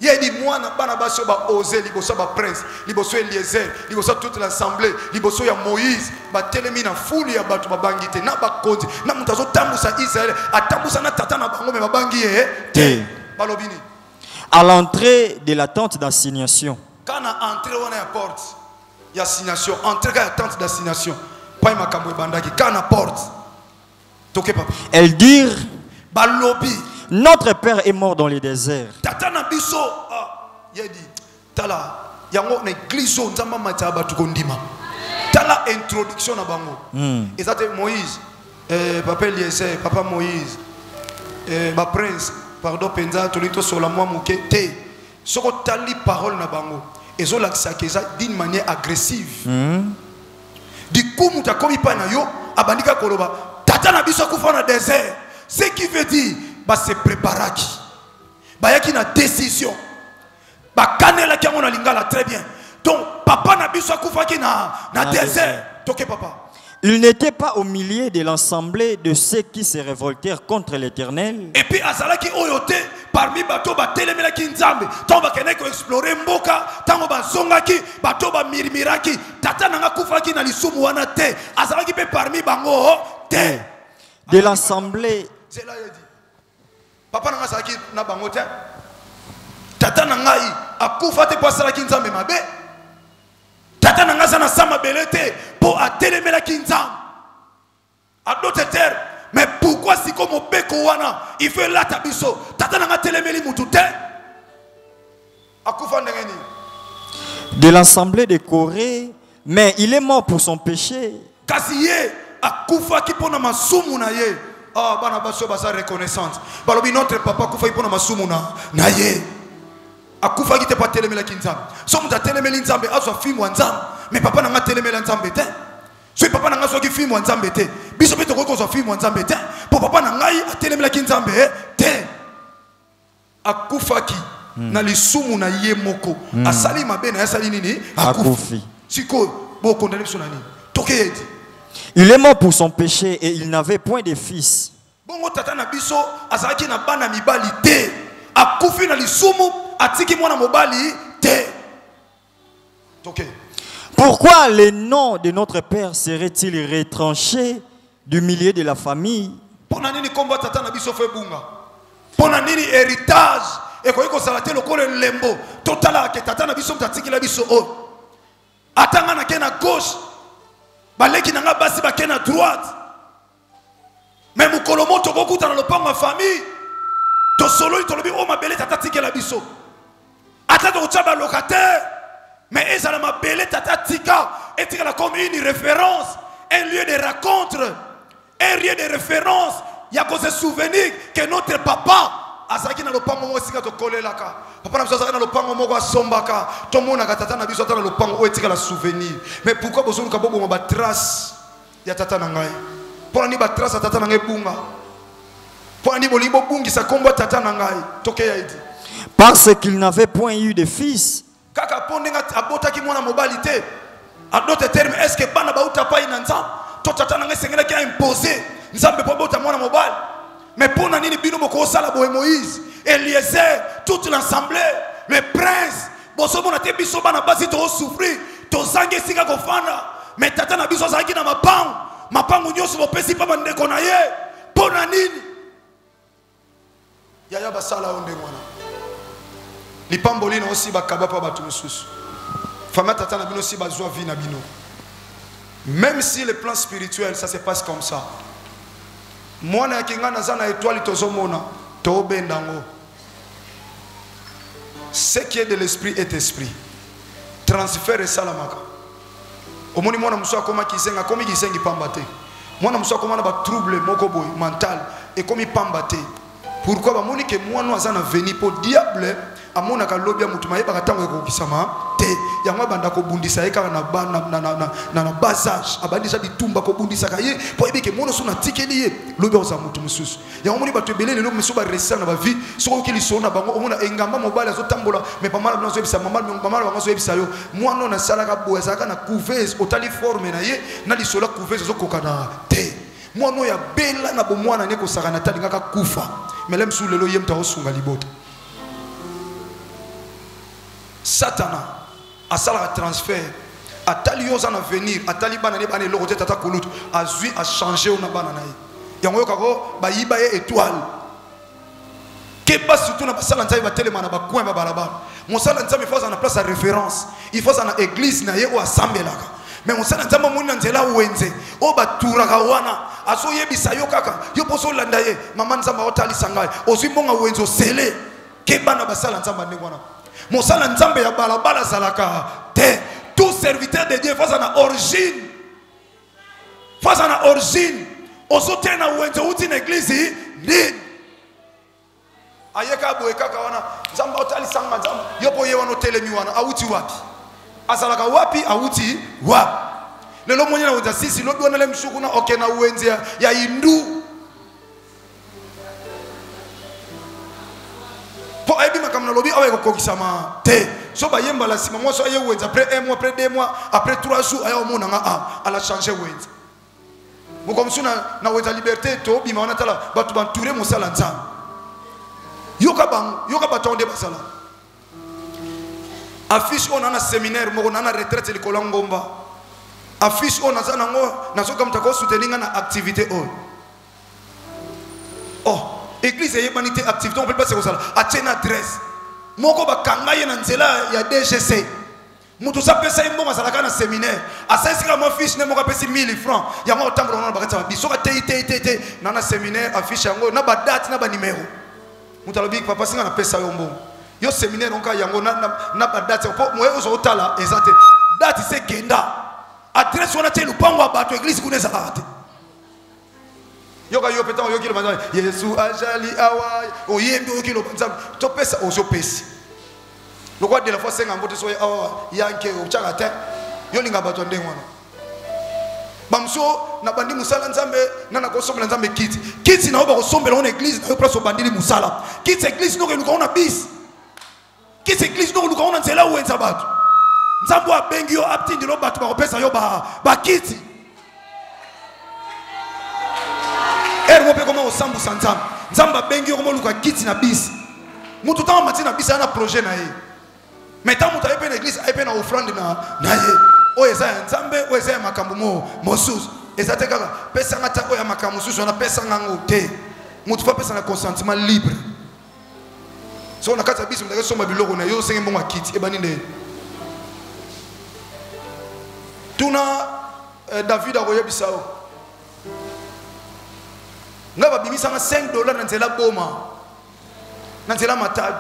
Il y a des mois na baso ba osé liboso ba prince liboso Eliezer liboso toute l'assemblée liboso ya Moïse ba telemi na foule ya batu babangite na ba konzi na mutazo tambusa Israël atambusa na tata na bango me babangi te balobini à l'entrée de la tente d'assignation. Quand on entre on a porte ya assignation entrer la tente d'assignation pas makambo bandaki quand on porte toke papa elles dirent balobi notre père est mort dans le désert. Tatana biso yedi tala yango na église nzamba mataba tukondima. Tala introduction na bango. Ezate Moïse papa Eliezer, papa Moïse ba prince pardon penza tolito sola moi muke te. Soko tali parole na bango. Ezo lakisa keza d'une manière agressive. Du coup muta komi pa na yo abandika koloba tatana biso kufa na désert. Ce qui veut dire bah se préparaki bah yaki na décision bah kanela ki ngona lingala très bien donc papa na biso akufaki na désert toke papa. Il n'était pas au milieu de l'assemblée de ceux qui se révoltèrent contre l'Éternel. Et puis azalaki oyote parmi bato ba telemelaki nzambe tant ba keneko explorer mboka tango ba zongaki bato ba mirmiraki tata nanga kufaki na lisumu wana te azalaki pe parmi bango te de l'assemblée. C'est là il dit papa nanga salaki na bango te tata nanga yi akufa te pasala kinzambe mabe tata nanga sana sama belete pour atelemela kinzambe à d'autres termes mais pourquoi si comme beko wana il fait la tabiso tata nanga telemeli mutu te akufa ndengeni de l'assemblée de Corée mais il est mort pour son péché. Kasi ye akufa ki pona masumu na ye. Ah, bana baso basa reconnaissance. Balobi notre papa kufa ipona masumu na ye. Akufa ki te pa telemela kinzambe. So muta telemela nzambe azwa fimu nzambe. Mais papa nanga telemela nzambe te. So papa nanga so ki fimu nzambe te. Biso pe to ko zo fimu nzambe te. Po papa nanga yi telemela kinzambe te. Akufa ki na lisumu na ye moko. Asali mabe na asali nini? Akufi. Siko bo condamné sur nani. Toke. Il est mort pour son péché et il n'avait point de fils. Bongo tata na biso azaki na bana mibali te. Akufi na lisumu atiki mwana mobali te. Ok. Pourquoi le nom de notre père serait-il retranché du milieu de la famille? Pona nini kombo tata na biso fe bunga. Pona nini héritage et ko salate lokole lembo totala ke tata na biso tatikila biso o. Atanga na ke na gauche. Baleki na nga basi ba ke na droite. Mais mukolo moto kokuta na lopango ma famille. To solo to lobi o mabele tata tikela biso. Ata to chaba locataire. Mais ezala mabele tata tika etikala comme une référence, un lieu de rencontre, un lieu de référence. Il y a qu'on se souvenir que notre papa azaki na lopango mo sika to kolelaka. Papa na bizaka na lopango mo kwa sombaka. To mona ka tata na biso tata na lopango o etika la souvenir. Mais pourquoi bozo ka bobo ba trace ya tata na ngai? Pour ni ba trace tata na ngai bunga. Pour ni bolimbo bungi sa kombo tata na ngai. Toke ya idi. Parce qu'il n'avait point eu de fils. Kaka pondenga abotaki mwana mobilité. À d'autres termes, est-ce que bana bauta pa inanza? To tata na ngai sengela ki a imposé. Nzambe po bota mwana mobile. Mais pour nani bino boko sala boye Moïse, Eliezer, toute l'assemblée, le prince, boso mona te biso bana basi to souffrir, to zange sika ko fana. Mais tata na biso zangi na mapangu nyoso bo pesi pa bandeko na ye. Pour nani? Yaya basala onde mwana. Lipambolino aussi bakaba pa batu mususu. Fama tata na bino si bazwa vie na bino. Même si le plan spirituel ça se passe comme ça. Mwana ya kinga naza na étoile tozomona to bendango. Ce qui est de l'esprit est esprit. Transfert salamaka. Omoni mwana muso akoma kisenga komi kisengi pambate. Mwana muso akoma na ba trouble moko boy mental et komi pambate. Pourquoi ba moni ke mwana aza na veni po diable amona ka lobia mutu mayeba katango ko kisama te yango banda ko bundisa eka na basage abandisa bitumba ko bundisa kaye po ebike mono suna tikeli ye lobia oza mutu mususu yango moni bato ebele lelo meso ba resa na ba vie soko kili sona bango omona engamba mobile azo tambola mais pas mal nazo ebisa mamal bango zo ebisa yo mwana na sala ka boya saka na couveuse otali forme na ye na lisola couveuse zo kokana te mwana ya bela na bo mwana ne ko saka na talinga ka kufa mais lem sou lelo yem ta osunga libota. Satana a sala transfert a talioza na venir a talibana ne bana lokote tata kulutu a zui a changer ona bana na ye yango kako ba yiba ye étoile ke ba surtout na basala nzai ba telema na ba coin ba balaba mosala nzambe faut na place à référence il faut na église na ye o asambelaka mais mosala nzambe moni na nzela wenze o ba turaka wana aso yebisa yo kaka yo poso landa ye mama nzamba otali sangai ozwi mbonga wenzo sele ke bana basala nzamba ndengwana. Mosala nzambe ya balabala salaka te. Tout serviteur de Dieu face à la origine. Face à la origine. Oso tena wenzo uti na église ni. Ayeka boye kaka wana nzamba otali sanga nzamba. Yopo ye wana telemi wana auti wapi? Asalaka wapi auti wapi? Lelo mwenye na wenza sisi lobi wana le mshuku na okena wenze ya hindu. Pour aider ma comme lobby avec kokisama te so ba yemba la sima moi so aye wenza après 1 mois après 2 mois après 3 jours ayo mona nga ala changer wenza mo comme suna na wenza liberté to bima wana tala batu bantouré mo sala nzam yoka batonde basala affiche on na séminaire mo na retraite likolo ngomba affiche on na sana ngo na so comme tako soutenir na activité oh église et humanité activité on peut pas se ça a tien adresse moko ba kanga ye na nzela ya DGC mutu sa pesa imbo masalaka na séminaire a sensika mo fiche ne moko pesi 1000 francs ya mo tambo na bakata biso ka te na séminaire affiche yango na ba date na ba numéro mutu alobi papa singa na pesa yo mbongo yo séminaire onka yango na ba date po mo yo zo tala ezate date se genda adresse wana te lupango abato église kuneza ate. Yoga yo petan yo kilo banza Yesu ajali awai oyembi yo kilo banza to pesa ozo pesi lokwa de la fois senga mbote so awa yanke o chaka te yo linga bato ndengwana bamso na bandi musala nzambe na kosombela nzambe kiti na oba kosombela on église na yo place bandili musala kiti église no ke luka ona bis kiti église no luka ona nzela wenza bato nzambo abengi yo aptindi lo bato ba pesa yo ba kiti. Erwo pe koma osambu sanzam nzamba bengi ko moluka kiti na bis mutu tama mati na bis ana projet na ye mais tant mutu ayepe na église ayepe na offrande na ye o eza nzambe o eza makambo mo mosusu eza te kaka pesa nga tako ya makamusu so na pesa nga ngote mutu fa pesa na consentement libre so na kata biso ndaka soma biloko na yo senge mbongo akiti ebani nde tuna David akoyebisa o nga babimisa nga $5 na nzela boma na nzela matadi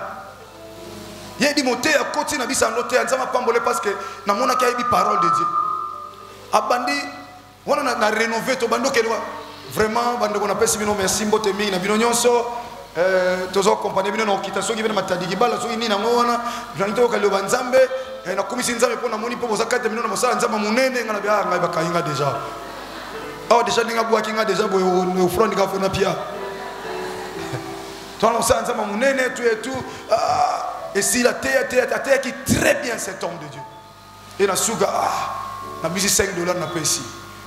ye di mote ya koti na bisa ndote ya nzama pambole parce que na mona ki ayebi parole de Dieu abandi wana na rénover to bando kelwa vraiment bando ko na pesi bino merci mbote mingi na bino nyonso tozo accompagner bino na okitation ki bino matadi ki bala so ini na ngona janito ka loba nzambe na komisi nzambe pona moni po boza 4 millions na mosala nzamba munene ngana bia ngai bakayinga déjà awa déjà ninga bwa kinga déjà boy au front ka fona pia toi on sait nzamba munene tout et tout et si la terre qui très bien cet homme de Dieu et na suga na bisi $5 na pesi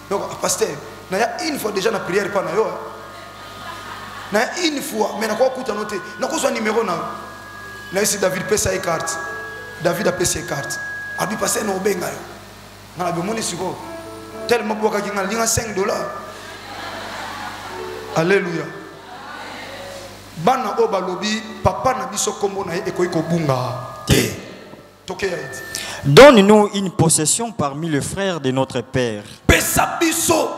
donc pasteur na ya une fois déjà na prière pas na yo na une fois mais na ko kuta noter na ko so numéro na isi David pesa e carte David a pesa e carte abi passer no benga yo na be moni siko tellement boka ki ngala linga $5 alléluia bana oba lobi papa na biso kombo na ekoyi ko bunga te toke ya iti. Donne-nous une possession parmi les frères de notre père. Pesa biso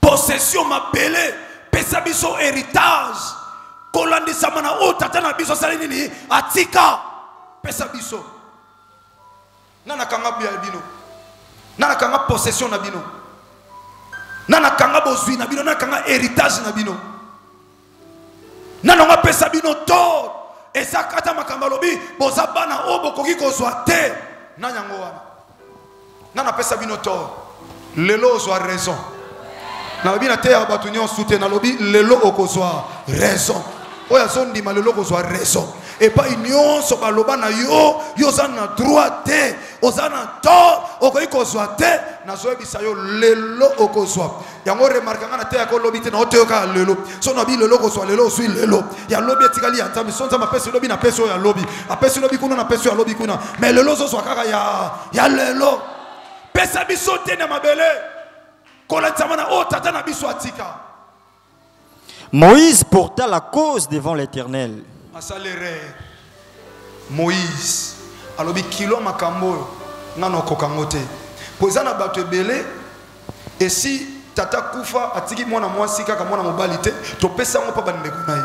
possession mabele, pesa biso héritage. Kolandisa mana o tata na biso sali nini atika. Pesa biso. Nana kanga bia bino. Nana kanga possession na bino. Nana kanga bozwi na bino, nana kanga héritage na bino. Nana nga pesa bino to. Esa kata makamba lobi boza bana obo koki kozwa te. Nana ngo wana. Nana pesa bino to. Lelo ozwa raison. Na lobi na te ya batu nyonso te na lobi lelo okozwa raison. Oya zondi ma lelo okozwa raison. Et pas union so baloba na yo yo za na droit te ozana to okoyi kozwa te na zo ebisa yo lelo okozwa yango remarque nga na te ko lobi te na ote ka lelo so na bi lelo kozwa lelo sui lelo ya lobi etikali ya nzambe so nzambe apesi lobi na pesi ya lobi apesi lobi kuna na pesi ya lobi kuna mais lelo zo so kaka ya lelo pesa biso te na mabele kola nzambe na o tata na biso atika. Moïse porta la cause devant l'Éternel. Moïse alobi kilo makambo nano kokangote pozana bato ebele et si tata kufa atiki mwana mwasi kaka mwana mobali te to pesa ngo pa bandeko nayi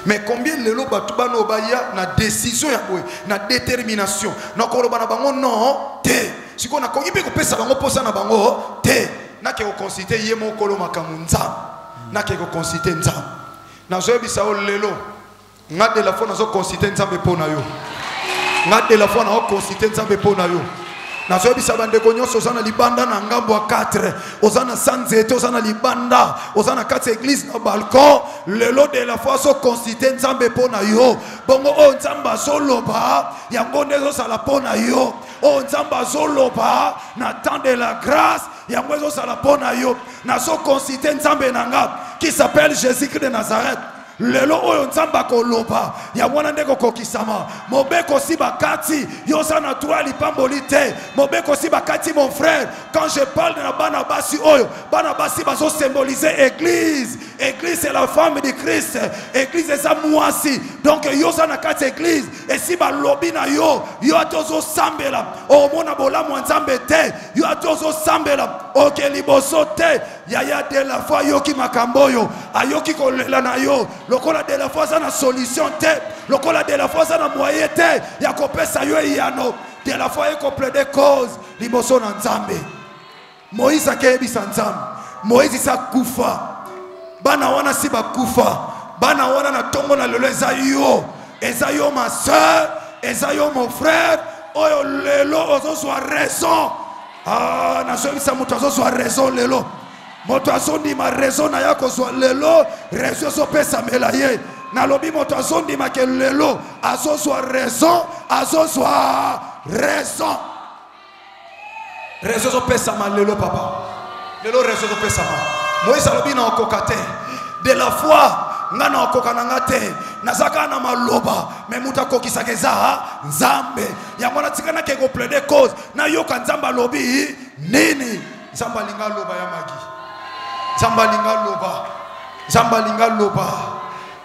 mais combien lelo bato bano baya na décision ya boy na détermination na koloba na bango non te siko na kongi pe ko pesa bango posa na bango te na ke ko consulter yemo kolo makamunza na ke ko consulter nza na zo bisa o lelo nga de la fois nazo consulter nzambe pona yo nga de la fois na consulter nzambe pona yo nazo bisa bande ko nyonso zana libanda na ngambo a 4 ozana sanzete ozana libanda ozana 4 église na balcon lelo de la fois so consulter nzambe pona yo bongo o nzamba zoloba yango ndezo sala pona yo o nzamba zoloba na temps de la grâce yango ndezo sala pona yo nazo consulter nzambe nanga qui s'appelle Jésus-Christ de Nazareth. Lelo oyo nzamba koloba ya mwana ndeko kokisama mobeko si bakati yosana toi lipamboli te mobeko si bakati mon frère quand je parle de la bana basi oyo bana basi bazo symboliser église c'est la femme de Christ église c'est ça moisi donc yosana kati église et si ba lobi na yo atozo sambela o mona bola nzambe te yo atozo sambela ok liboso te yaya de la foi yoki makamboyo ayoki kolela na yo lokola de la fois na solution te lokola de la fois na moyen te ya kopesa yo yano de la fois ko plaider cause liboso na nzambe. Moïse akebisa nzambe Moïse sa kufa bana wana si bakufa bana wana na tongo na lelo eza yo ma soeur eza yo mon frère oyo lelo ozozwa raison na so mutu azozwa raison lelo moto azondi ma raison na yako zwa lelo raison so pesa melaye na lobi moto azondi ma ke lelo azozwa raison raison so pesa ma lelo papa lelo raison so pesa ma Moïse alobi na okokate de la foi ngana okokana ngate nazaka na maloba mais muta kokisa keza nzambe yango na tikana ke ko plaider cause na yoka nzamba lobi nini nzamba linga loba ya magi Zambalinga loba. Zambalinga loba.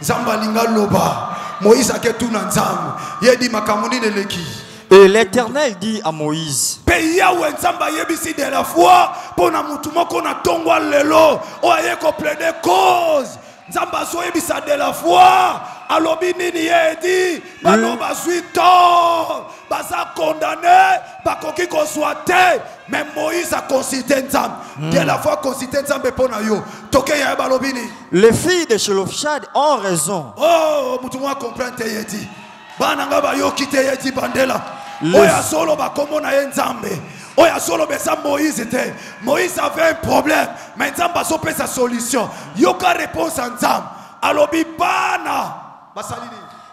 Zambalinga loba. Moïse a ketu na nzambe. Yedi makamuni neleki. Et l'Éternel dit à Moïse, Pays où nzamba yebisi de la foi pour na mutu moko na tongwa lelo o aye ko plaider cause. Nzamba so yebisa de la foi alobi nini yedi bano bazui tort baza condamné bakoki ko soite mais Moïse a consulté nzamba de la foi consulté nzamba pona yo toke ya balobi ni les filles de Shelofshad ont raison. oh mutu mo comprendre te yedi bana ngaba yo kite yedi bandela oya solo bakomona ye nzambe oya solo besa Moïse te Moïse avait un problème mais nzamba so pesa solution yoka réponse à nzamba alobi bana basalini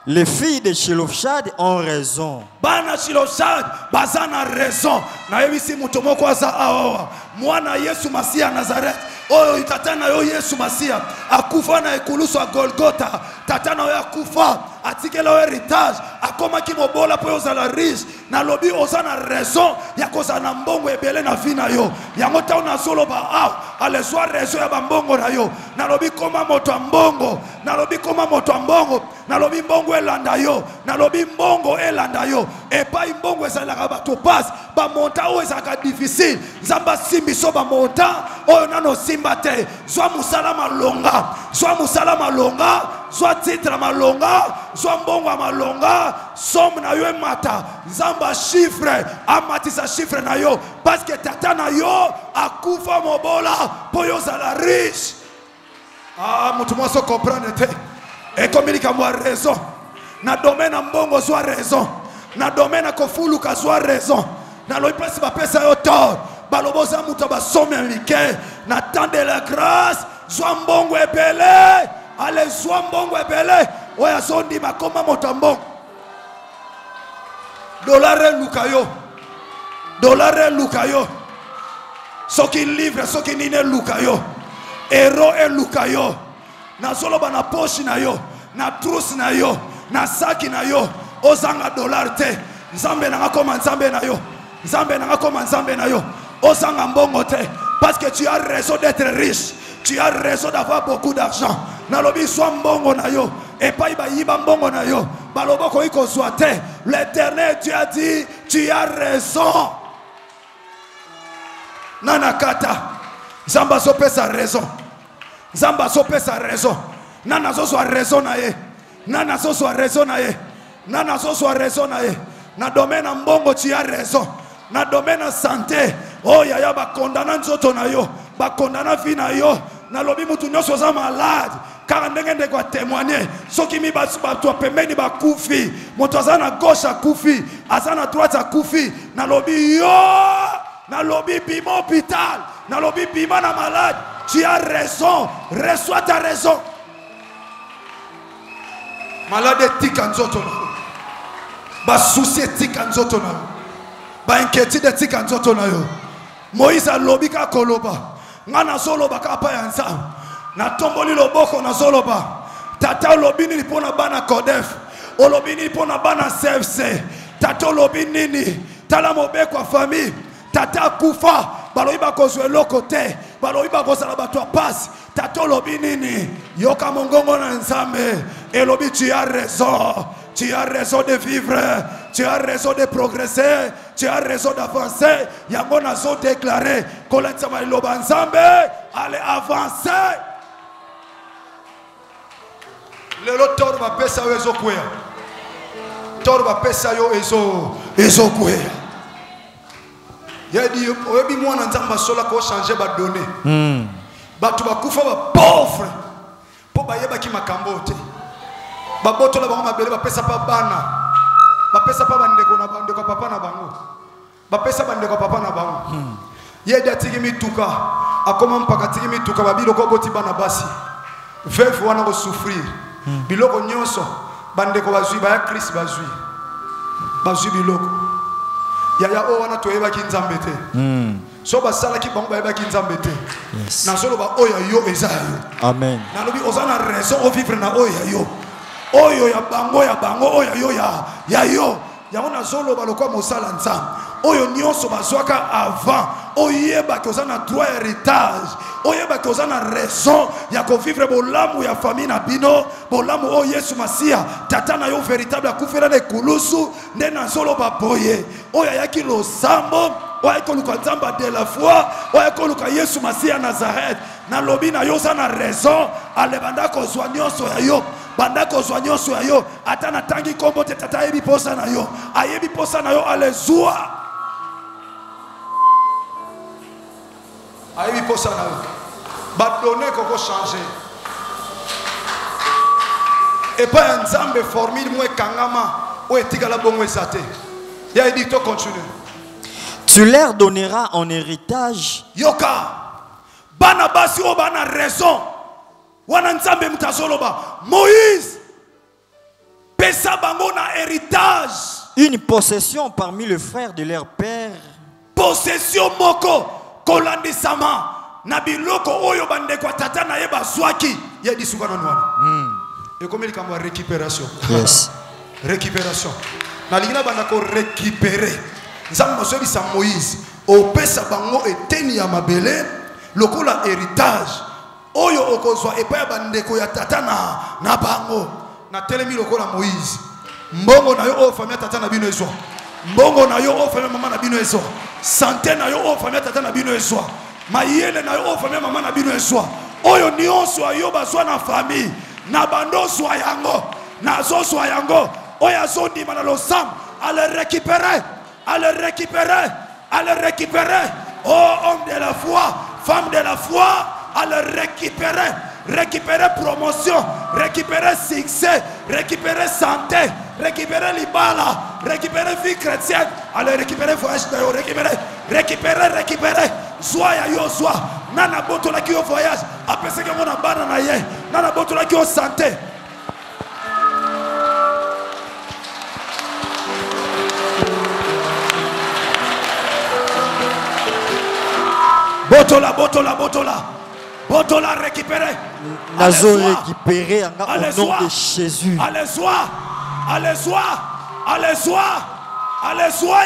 Les filles de Shelofshad ont raison. bana Shelofshad bazana raison na yebisi mutu moko aza awa mwana Yesu Masia Nazareth oyo tatana yo Yesu Masia akufa na ekulusu ya Golgotha tatana yo akufa atikela yo héritage akoma ki mobola po ozala riche na lobi ozana raison ya kozana mbongo ebele na vie na yo yango ta na solo ba aw ale soir raison ya bambongo na yo na lobi koma moto mbongo na lobi koma moto mbongo na lobi mbongo elanda yo na lobi mbongo elanda yo epai mbongo ezalaka bato passe ba monta o ezaka difficile nzamba simbi so ba monta oyo nano simba te zwa musala malonga zwa musala malonga zwa titre malonga zwa mbongo malonga somme na yo mata nzamba chiffre amatisa chiffre na yo parce que tata na yo akufa mobola po yo zala riche ah mutu mwaso comprendre te et comme il a raison na domaine mbongo zwa raison na domaine kofulu ka zwa raison na lo place ba pesa yo tort baloboza mutu ba somme amike na temps de la grâce zwa mbongo ebele ale zwa mbongo ebele oya sondi makoma moto mbongo dollar lukayo soki livre soki nine lukayo euro lukayo na solo bana poche na yo na trousse na yo na saki na yo ozanga dollar te nzambe na koma nzambe na yo nzambe na koma nzambe na yo ozanga mbongo te parce que tu as raison d'être riche tu as raison d'avoir beaucoup d'argent na lobi so mbongo na yo et pas ba yiba mbongo na yo baloboko iko soite l'Éternel Dieu a dit tu as raison nana kata nzamba so pesa raison nzamba so pesa raison nana so raison na ye nana so raison na ye nana so raison na ye na domaine mbongo tu as raison na domaine santé oh ya ba condamna nzoto na yo ba condamna vie na yo na lobi mutu nyoso za malade car ndenge ndeko témoigner soki mi ba to pembeni ba kufi moto azana gauche a kufi azana droite a kufi na lobi yo na lobi bima hôpital na lobi bima na malade tu as raison reçois ta raison malade tika nzoto na ba souci tika nzoto na ba inquiétude tika nzoto na yo Moïse a lobi ka koloba ngana solo baka pa ya nzambe na tomboli loboko na soloba tata lobini lipona bana Codef olobini lipona bana CFC tata lobini nini tala mobeko kwa famille tata kufa baloiba kozwe lokote baloiba kozala bato passe tata lobini nini yoka mongongo na nzambe elobi tu as raison. Tu as raison de vivre, tu as raison de progresser, tu as raison d'avancer. Yango na so déclaré, kolensama loba nzambe, allez avancer. Lelo torba pesa yo ezo kwea. Torba pesa yo ezo kwea. Yedi oyebi mwana nzamba sola ko changer ba donner. Batu bakufa ba pauvre. Po bayeba ki makambo te. Baboto la bango mabele bapesa pa bana bapesa pa bandeko na bandeko papa na bango bapesa bandeko papa na bango yedi atiki mituka akoma mpaka atiki mituka babiloko boti bana basi veuve wana ko souffrir biloko nyonso bandeko bazui ba ya Christ bazui biloko ya o wana toyeba ki nzambe te so basala ki bango bayeba ki nzambe te na solo ba oya yo ezayo amen na lobi ozana raison o vivre na oya yo oyo ya bango oyo yo ya yo yango na zolo balokwa mosala nzambe oyo nyonso bazwaka avant oyeba que ozana droit héritage oyeba que ozana raison ya vivre bolamu ya famille na bino bolamu o Yesu Masia tata na yo véritable akufela na ekulusu nde nazoloba boye oyo ayaki losambo oyo koluka nzamba de la foi oyo koluka Yesu Masia Nazareth na lobi na yo zana raison alebanda kozwa nyonso ya yo banda kozwa nyonso ya yo ata na tangi kombo te tata ayebi posa na yo ayebi posa na yo alezwa ayebi posa na yo badone koko changer et pas un nzambe formule mo ekangama o etikala bongo esate ya dit to continue. Tu leur donneras en héritage yoka bana basi o bana raison wana nzambe mutazoloba Moïse pesa bango na héritage une possession parmi les frères de leur père. Possession moko kolandisama na biloko oyo bandeko tata na yeba swaki ya disukana nwana et comme il kamba récupération. Yes. Récupération na lingina banda ko récupérer nzambe sobi sa Moïse o pesa bango eteni ya mabele lokola héritage oyo okozwa epa bandeko ya tata na bango na telemi lokola Moïse mbongo na yo o famille tata na bino ezwa mbongo na yo o famille mama na bino ezwa santé na yo o famille tata na bino ezwa mayele na yo o famille mama na bino ezwa oyo nyonso ayo bazwa na famille na bando zwa yango na zo zwa yango oyo azondima na losam à le récupérer oh homme de la foi femme de la foi à le récupérer promotion, récupérer succès, récupérer santé, récupérer libala, récupérer vie chrétienne, à le récupérer voyage, récupérer, soit yo soit, nana boto la qui au voyage, après ce que mon abana na ye, nana boto la qui au santé. Botola récupéré. Nazo récupéré au nom de Jésus. Allez-y,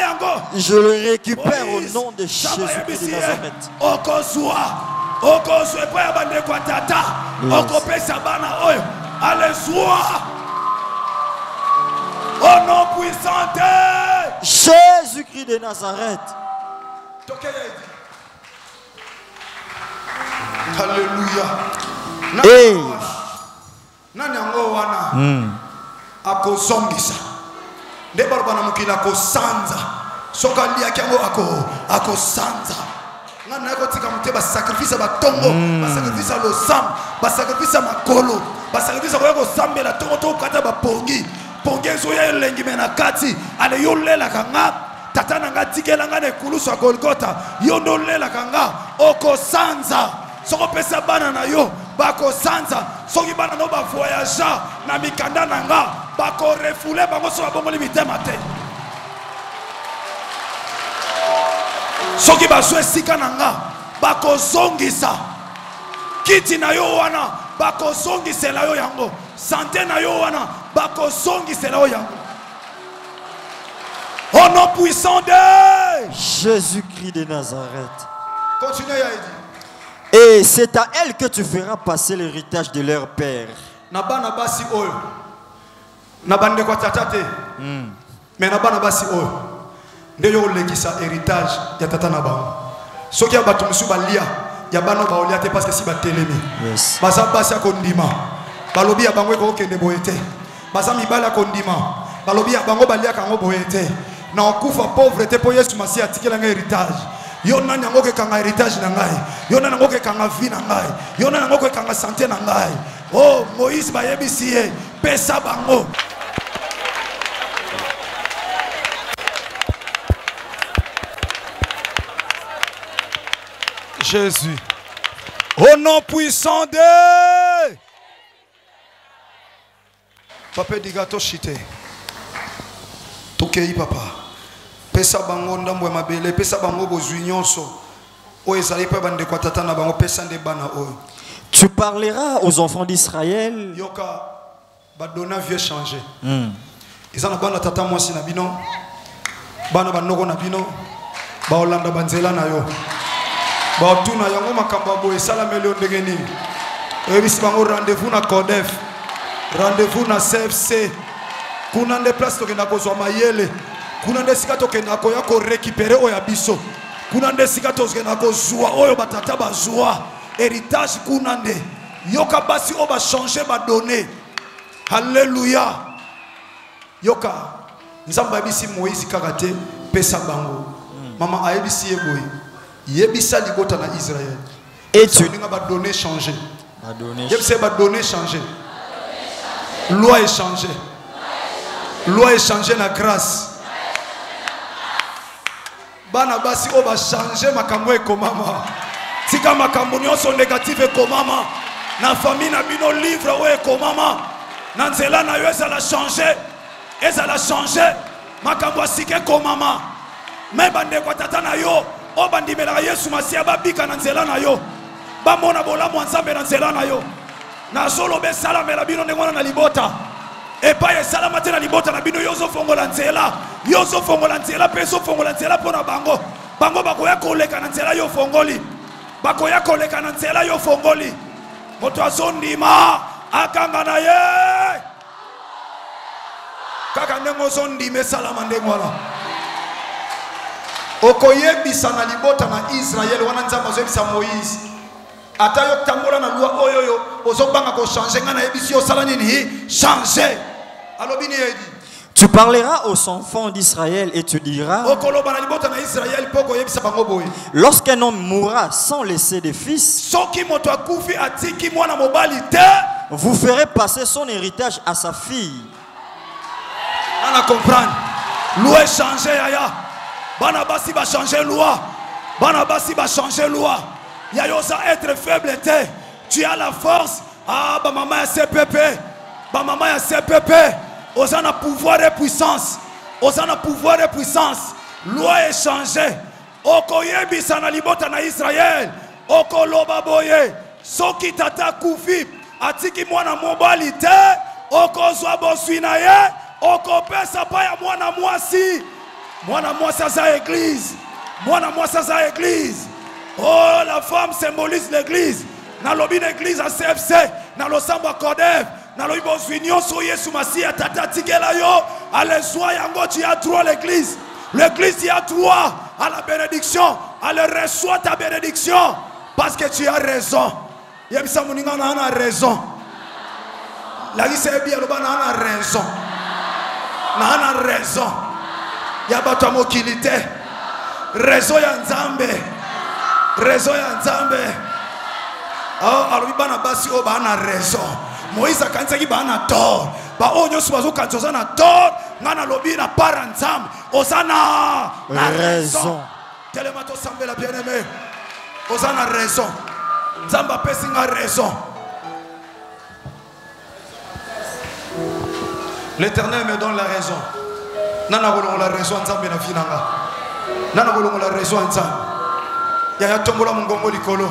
yango. Je le récupère au nom de Jésus de Nazareth. Au nom puissant de Jésus-Christ de Nazareth. Alléluia. Hey. Nani yango wana akozongisa nde barabana mukila kosanza soka lia kyango akosanza ngana yako tika muteba sacrifice batongo ba sacrifice losam ba sacrifice makolo ba sacrifice ko sambela tongo to kata ba pongi zo ya elengi mena kati ale yolela kanga tata nanga tikela ngane kulusa Golgotha yondo lela kanga okosanza soko pesa bana na yo bako sanza soki bana no ba voyager na mikanda nanga bako refouler bango so bongo limitema te soki baswe sika nanga bako zongisa kiti na yo wana bako zongisela yo yango santé na yo wana bako zongisela yo yango au nom puissant de Jésus-Christ de Nazareth. Continuez à dire. Et c'est à elle que tu feras passer l'héritage de leur père. Nabana basi oyo. Nabande kwa tatate. Mais nabana basi oyo. Ndeyo lekisa héritage ya tata na bango. Soki abatu musu balia ya bano baolia te parce que si batelemi. Yes. Baza basi akondima. Balobi ya bango ko kende boyete. Baza mibala akondima. Balobi ya bango balia kango boyete. Na okufa pauvreté po Yesu Masia atikela nga héritage. Yo nani yango ke kanga héritage na ngai. Yo nani yango ke kanga vie na ngai. Yo nani yango ke kanga santé na ngai. Oh Moïse bayebisi ye pesa bango. Jésus. Au nom puissant de Papa di gato chite. Tokei papa. Pesa bango ndambo mabele, pesa bango bozwi nyonso. O ezali pa bande kwa tata na bango pesa nde bana oyo. Tu parleras aux enfants d'Israël. Yoka badona vieux changer. Ils en bana tata mwasi na bino. Bana banoko na bino. baolanda banzela na yo baotuna yango makambo boye salameli ndenge nini oyebisi bango rendez-vous na CODEF rendez-vous na CFC kuna nde place tokenda kozwa mayele kuna nde sika tokenda koya korécupérer oyo ya biso kuna nde sika tokenda kozwa oyo batata bazwa héritage kuna nde yoka basi oyo bachanger badonné alléluia yoka nzambe ayebisi Moïse kaka te pesa bango mama ayebisi ye boye yebisa libota na Israël Et tu va donner changer. Va donner changer. Loi est changée. Loi est changée la grâce. Bana basi o va changer makambo e komama. Tika makambo nyonso négatif e komama. Na famille na bino livre o e komama. Na nzela na yo ezala changer. Ezala changer. Makambo asike komama. Me bande kwa tata na yo. O bandimela Yesu Masia babika na nzela na yo. Bamona bolamu nzambe na nzela na yo. Na solo be salamela bino ndengona na libota. E pa ye salama te na libota na bino yozo fongola nzela. Yozo fongola nzela peso fongola nzela pona bango. Bango bakoya koleka na nzela yo fongoli. Bakoya koleka na nzela yo fongoli. Moto azondima akanga na ye. Kaka ndengo zondime salama ndengona. Okoyebisa na libota na Israël wana nzamba zoyebisa Moïse ata yo tambola na loi oyoyo ozobanga ko changer ngana yebisi yo sala nini changer alobini yedi. Tu parleras aux enfants d'Israël et tu diras: okoloba na libota na Israël poko yebisa bango boye lorsqu'un homme mourra sans laisser de fils, soki moto akufi atiki mwana mobali te, vous ferez passer son héritage à sa fille. On a comprendre loi changer yaya. Bana basi va changer loi. Bana basi va changer loi. Yayosa être faible te. Tu as la force. Ah ba maman ya CPP. Ba maman ya CPP. Osana pouvoir et puissance. Osana pouvoir et puissance. Loi est changée. Okoyebi sana libota na Israël. Okoloba boye. Soki tata kufi. Atiki mwana mobali te. Okozwa boswi na ye. Okopesa pa ya mwana mwasi. Mwana mwasi za église. Mwana mwasi za église. Oh, la femme symbolise l'église. Na lobi l'église à CFC, na lo samba CODEF, na lo ibo union so Yesu Masia tata tikela yo, allez sois yango tu as droit l'église. L'église y a droit à la bénédiction. Allez reçois ta bénédiction parce que tu as raison. Yebisa muninga na ana raison. La vie c'est bien, na ana raison. Na ana raison. Yabato mokilite réseau ya nzambe réseau ya nzambe ah alobi bana basi o bana réseau Moïse akanzaki bana tor ba onyo subazo kanzoza na tor ngana lobi na para nzambe osana na raison telema to sambela bien aimé osana raison nzamba pesi nga raison. L'Éternel me donne la raison. Nana golongo la raison nzambe na finanga. Nana golongo la raison nzambe. Ya tombola mungongo likolo.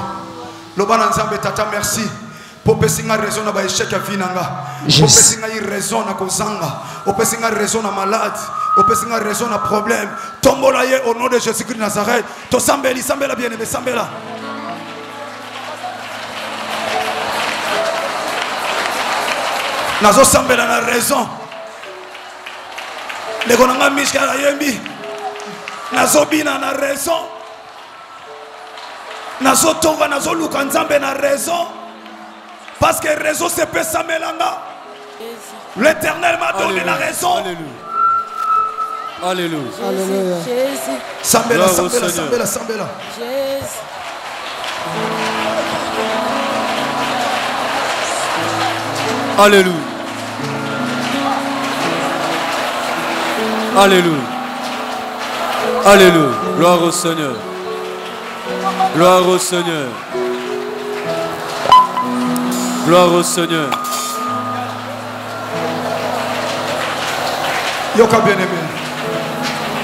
Lobana nzambe tata merci. Po pesinga raison na ba échec ya finanga. Po pesinga raison na kozanga. Po pesinga raison na malade. Po pesinga raison na problème. Tombola ye au nom de Jésus-Christ de Nazareth. To sambeli sambela bien aimé sambela. Nazo sambela na raison. Les gonanga miska la yembi nazobina na raison nazotonga nazoluka nzambe na raison parce que raison c'est pesa melanga. L'Éternel m'a donné la raison. Alléluia. Alléluia. Alléluia. Jésus. Sambela sambela sambela sambela. Jésus. Alléluia. Alléluia. Alléluia. Gloire au Seigneur. Gloire au Seigneur. Gloire au Seigneur. Yoka bien aimé.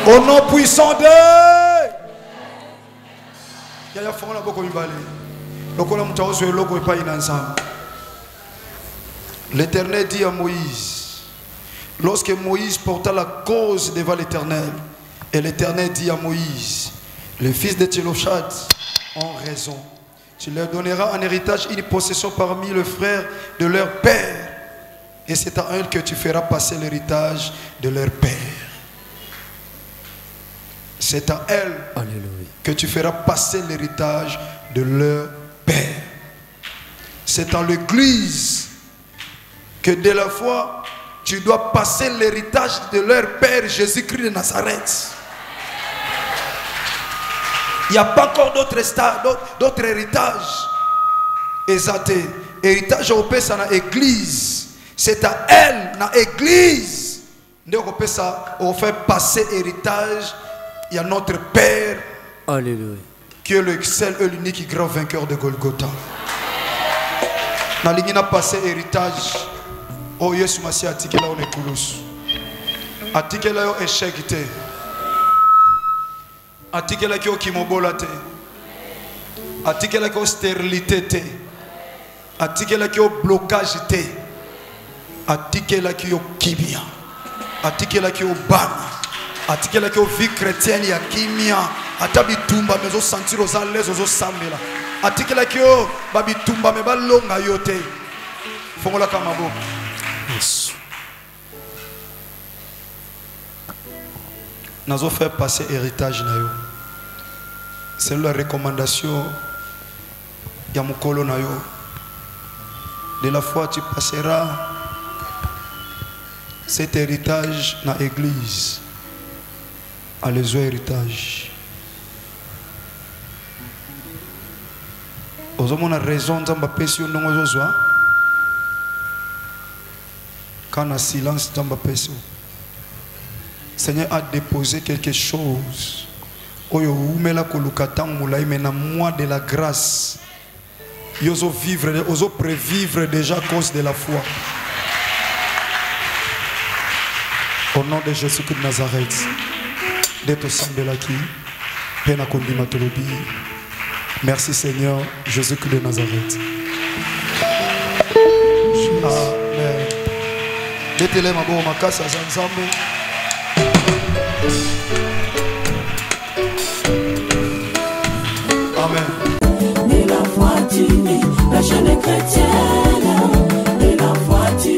Au nom puissant de Yaya fongola boko mibale. Lokola mutaozo eloko epai na nzambe. L'Éternel dit à Moïse, lorsque Moïse porta la cause devant l'Éternel, et l'Éternel dit à Moïse, Les fils de Tselophhad ont raison. Tu leur donneras en héritage une possession parmi les frères de leur père. Et c'est à eux que tu feras passer l'héritage de leur père. C'est à elles que tu feras passer l'héritage de leur père. C'est en l'église que dès la foi, tu dois passer l'héritage de leur père Jésus-Christ de Nazareth. Il n'y a pas encore d'autres héritages. Exaté. Héritage européen, c'est dans l'église. C'est à elle, dans l'église, on fait passer héritage. Il y a notre Père. Alléluia. Qui est le seul et l'unique grand vainqueur de Golgotha. Dans l'église, on a passé héritage. Oh, Yesu Masi a dit que là on est coulous. A dit que là on est échec. A dit que là on est kimobolate. A dit que là on est stérilité. A dit que là on est blocage. A dit que là on est kimia. A dit que là on est ban. A dit que là on est vie chrétienne ya kimia. A dit que là on est sentir aux alaises aux sambela. A dit que là on est babitumba me balonga yote. Fongola kamabo. Nous avons fait passer héritage. C'est la recommandation de mon colon. De la foi, tu passeras cet héritage dans l'église. À les héritage. Nous avons raison de nous. Quand on a silence, Seigneur a déposé quelque chose. Oyo umela kolukata mulai mena moi de la grâce. Yoso vivre, oso prévivre déjà à cause de la foi. Au nom de Jésus-Christ de Nazareth, d'être au sein de la qui, pena kondima tolobi. Merci Seigneur Jésus-Christ de Nazareth. Amen. Détele mabo makasa zanzambe. Amen. De la foi, tu es la jeune chrétienne. De la foi, tu